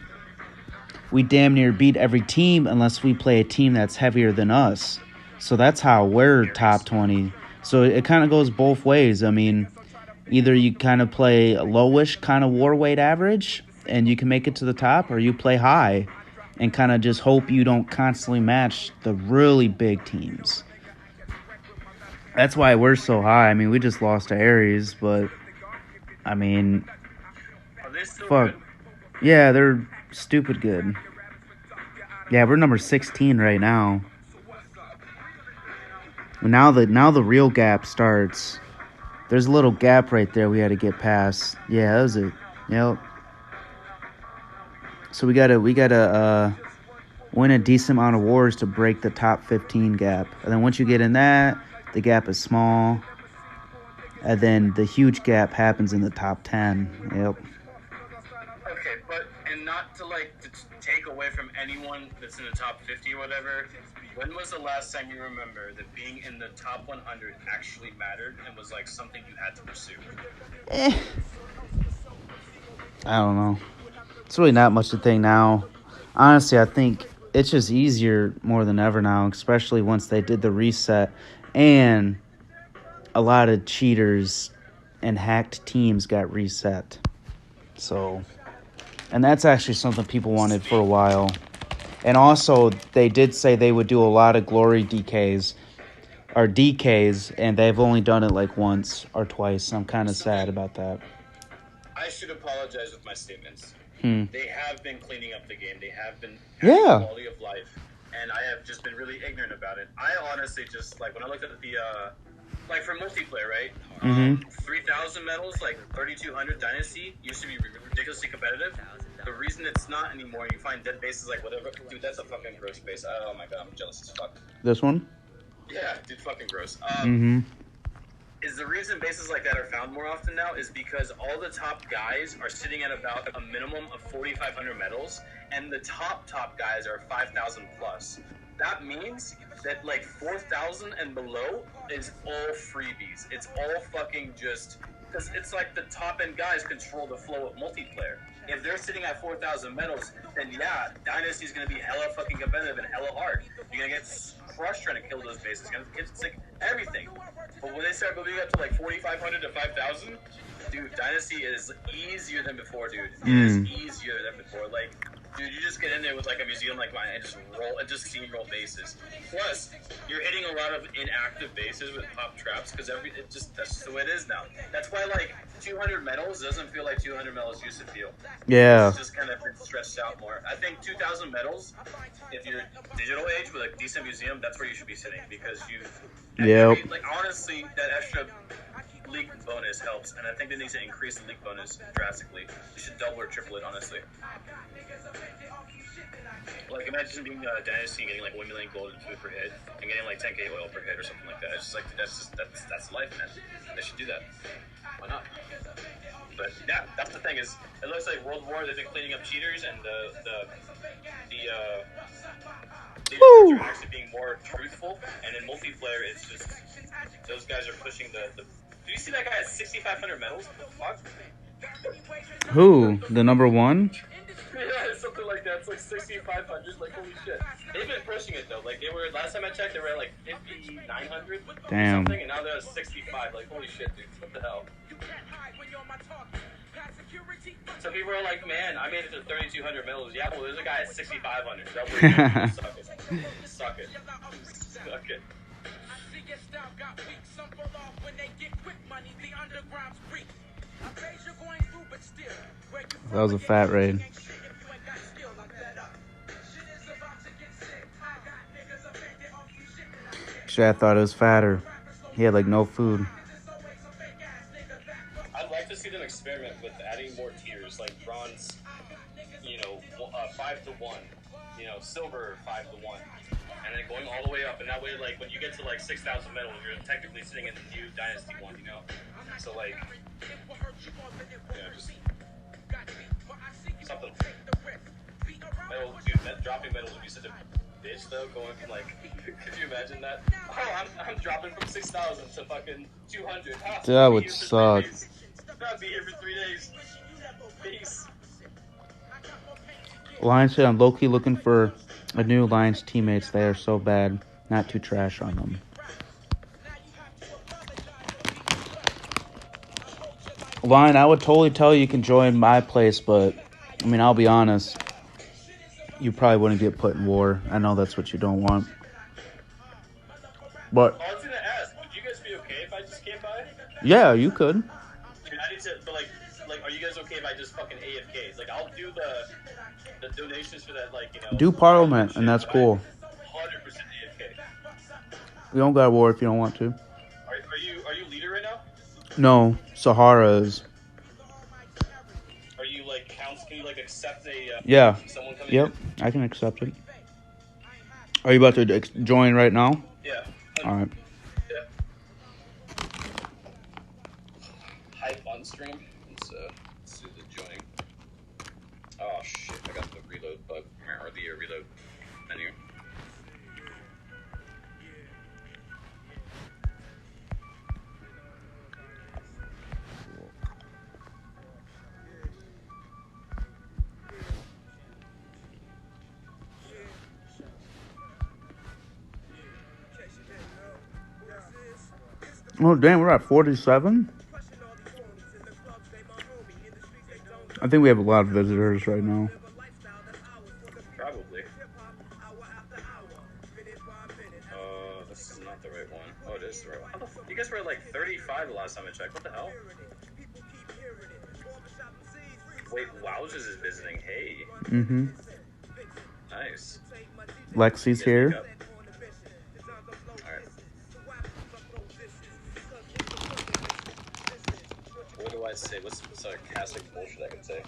We damn near beat every team unless we play a team that's heavier than us. So that's how we're top 20. So it kind of goes both ways. I mean, either you kind of play a lowish kind of war weight average and you can make it to the top, or you play high and kind of just hope you don't constantly match the really big teams. That's why we're so high. I mean, we just lost to Aries, but I mean, Are they still fuck. good? Yeah, they're stupid good. Yeah, we're number 16 right now. Now the real gap starts. There's a little gap right there we had to get past. Yeah, that was it. Yep. So we gotta win a decent amount of wars to break the top 15 gap. And then once you get in that, the gap is small. And then the huge gap happens in the top 10. Yep. Okay, but and not to like to take away from anyone that's in the top 50 or whatever. When was the last time you remember that being in the top 100 actually mattered and was like something you had to pursue? I don't know. It's really not much to think now. Honestly, I think it's just easier more than ever now, especially once they did the reset. And a lot of cheaters and hacked teams got reset. So, and that's actually something people wanted for a while. And also, they did say they would do a lot of glory DKs, and they've only done it like once or twice. I'm kind of sad about that. I should apologize with my statements. They have been cleaning up the game. They have been adding Yeah. quality of life, and I have just been really ignorant about it. I honestly just like when I looked at the like for multiplayer, right? 3,000 medals, like 3,200 Dynasty used to be ridiculously competitive. The reason it's not anymore, you find dead bases like whatever. Dude, that's a fucking gross base. Oh my god, I'm jealous as fuck. This one? Yeah, dude, fucking gross. Is the reason bases like that are found more often now is because all the top guys are sitting at about a minimum of 4,500 medals, and the top guys are 5,000 plus. That means that like 4,000 and below is all freebies. It's all fucking just because it's like the top end guys control the flow of multiplayer. If they're sitting at 4,000 medals, then yeah, Dynasty's gonna be hella fucking competitive and hella hard. You're gonna get crushed trying to kill those bases. You're gonna get sick, everything. But when they start moving up to like 4,500 to 5,000, dude, Dynasty is easier than before, dude. It is easier than before. Like, dude, you just get in there with like a museum like mine and just steamroll bases. Plus, you're hitting a lot of inactive bases with pop traps because that's just the way it is now. That's why like 200 medals doesn't feel like 200 medals used to feel. Yeah. It's just kind of been stretched out more. I think 2,000 medals, if you're digital age with a decent museum, that's where you should be sitting because Yep. like honestly, that extra league bonus helps, and I think they need to increase the league bonus drastically. They should double or triple it, honestly. Like, imagine being a Dynasty and getting like 1 million gold and food per hit, and getting like 10k oil per hit or something like that. It's just like that's life, man. They should do that. Why not? But yeah, that's the thing is, it looks like World War they've been cleaning up cheaters, and the are actually being more truthful. And in multiplayer, it's just those guys are pushing the. Do you see that guy at 6,500 medals? What the fuck? Who? The number one? Yeah, it's some something like that. It's like 6,500. Like holy shit. They've been pushing it though. Like they were last time I checked, they were at like 5,900. Damn. Something, and now they're at 65. Like holy shit, dude. What the hell? So people are like, man, I made it to 3,200 mils. Yeah, well, there's a guy at 6,500. That would suck it. Suck it. Suck it. That was a fat raid. Actually, I thought it was fatter. He had like no food. I'd like to see them experiment with adding more tiers, like bronze, 5 to 1, silver 5 to 1, and then going all the way up. And that way, like when you get to like 6,000 medals, you're technically sitting in the new Dynasty 1, So like, just something. Dropping medals would be such a bitch though. Going from like, could you imagine that? Oh, I'm dropping from 6,000 to fucking 200. That would suck. I'll be here for 3 days. Peace. Lions said I'm low-key looking for a new Lions teammates. They are so bad. Not too trash on them. Lion, I would totally tell you can join my place, but I mean, I'll be honest. You probably wouldn't get put in war. I know that's what you don't want. But I was gonna ask, would you guys be okay if I just came by? yeah, you could. Dude, I need to, but like, are you guys okay if I just fucking AFK? Like, I'll do the donations for that, Do Parliament, and that's cool. 100% AFK. We don't got war if you don't want to. Are you leader right now? No, Sahara is. Are you can you accept a Yeah. someone coming Yep, I can accept it. Are you about to join right now? in? Yeah. All right. Yeah. Hype on stream. Let's do the joining. Oh shit! I got the reload bug or the reload menu. Oh, damn, we're at 47? I think we have a lot of visitors right now. Probably. This is not the right one. Oh, it is the right one. How the fuck? You guys were at 35 the last time I checked. What the hell? Wait, Wowzers is visiting. Hey. Mm-hmm. Nice. Lexi's here. What do I say? What's some sarcastic bullshit I can say?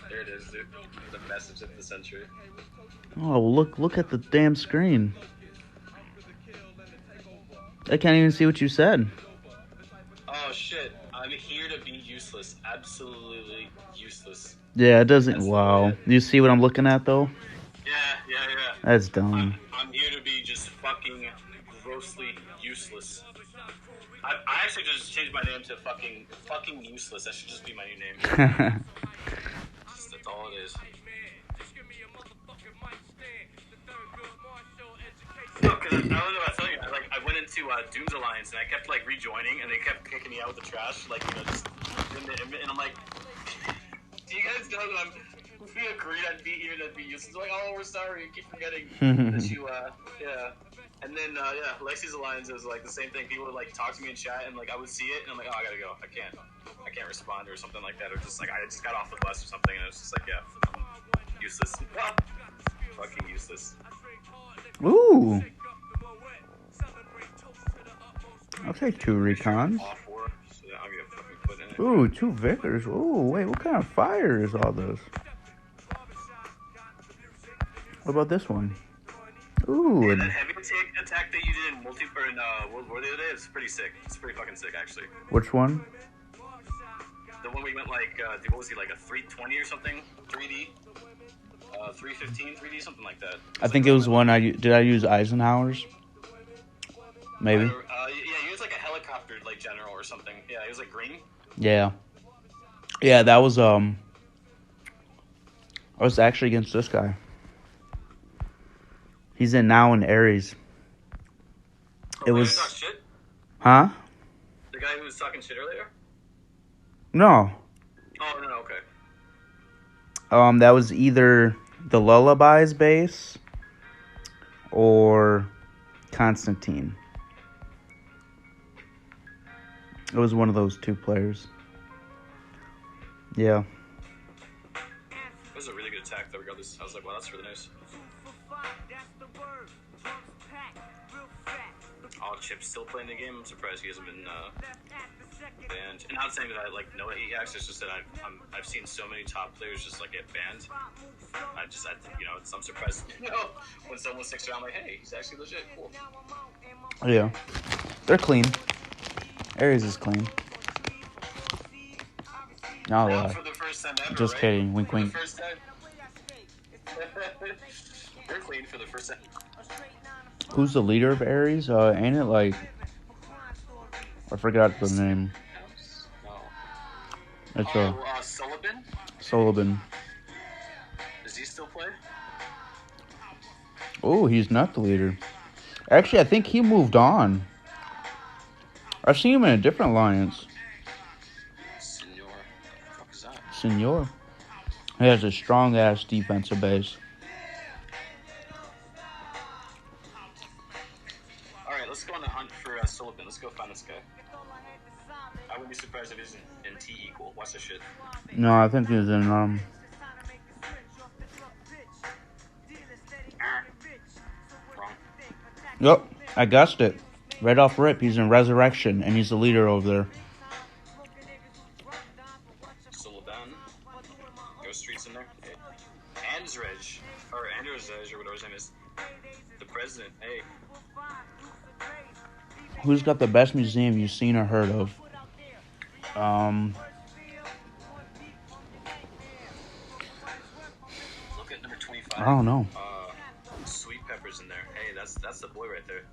There it is, dude. The message of the century. Oh, look at the damn screen. I can't even see what you said. Oh shit! I'm here to be useless. Absolutely useless. Yeah, it doesn't. Wow. You see what I'm looking at, though? Yeah. That's dumb. I'm here to be just fucking grossly useless. I actually just changed my name to fucking useless. That should just be my new name. That's all it is. No, because I don't know what I tell you. Like, I went into Doom's Alliance and I kept like rejoining, and they kept kicking me out with the trash. Like, you know, just and I'm like, do you guys know that if we agreed I'd be useless? Like, oh, we're sorry, you keep forgetting that you yeah. And then Lexi's Alliance was like the same thing. People would like talk to me in chat, and like I would see it, and I'm like, oh, I gotta go. I can't respond or something like that, or just like I just got off the bus or something, and it was just like, yeah, I'm useless. Fucking useless. Ooh. I'll take 2 recons. All 4, so yeah, I'll get fucking put in it. Ooh, 2 victors. Ooh, wait, what kind of fire is all this? What about this one? Ooh. Yeah, And that heavy attack that you did in multiplayer in World War the other day is pretty sick. It's pretty fucking sick, actually. which one? The one we went like, what was he, like a 320 or something? 3D? 315, 3D, something like that. I think it was one I use Eisenhower's? Maybe. Yeah, he was like a helicopter, like general or something. Yeah, he was like green. Yeah. Yeah, that was I was actually against this guy. He's now in Aries. It was Talk shit? Huh? The guy who was talking shit earlier? No. Oh, no, okay. That was either the Lullabies base or Constantine. It was one of those 2 players. Yeah. It was a really good attack, though, regardless. I was like, wow, that's really nice. Oh, Chip's still playing the game. I'm surprised he hasn't been banned. And not saying that I like know EX, it's just that I've seen so many top players just like get banned. I'm surprised. You know, when someone sticks around, I'm like, hey, he's actually legit. Cool. Yeah. They're clean. Aries is clean. No, Now for the first time ever, just right? kidding. Wink, For the wink. first time. They're clean for the first time. Who's the leader of Aries? Ain't it like... I forgot the name. No. It's Sullivan? Sullivan. Does he still play? Oh, he's not the leader. Actually, I think he moved on. I've seen him in a different alliance. Senor. What the fuck is that? Senor. He has a strong-ass defensive base. Alright, let's go on a hunt for Sullivan. Let's go find this guy. I wouldn't be surprised if he's in T equal. Watch this shit. No, I think he's in, Wrong. Yep, I guessed it. Right off rip, he's in Resurrection, and he's the leader over there. Sullivan. Ghost Street's in there. Hey. Andrzej, or whatever his name is. The president. Hey. Who's got the best museum you've seen or heard of? Look at number 25. I don't know. Sweet Pepper's in there. Hey, that's the boy right there.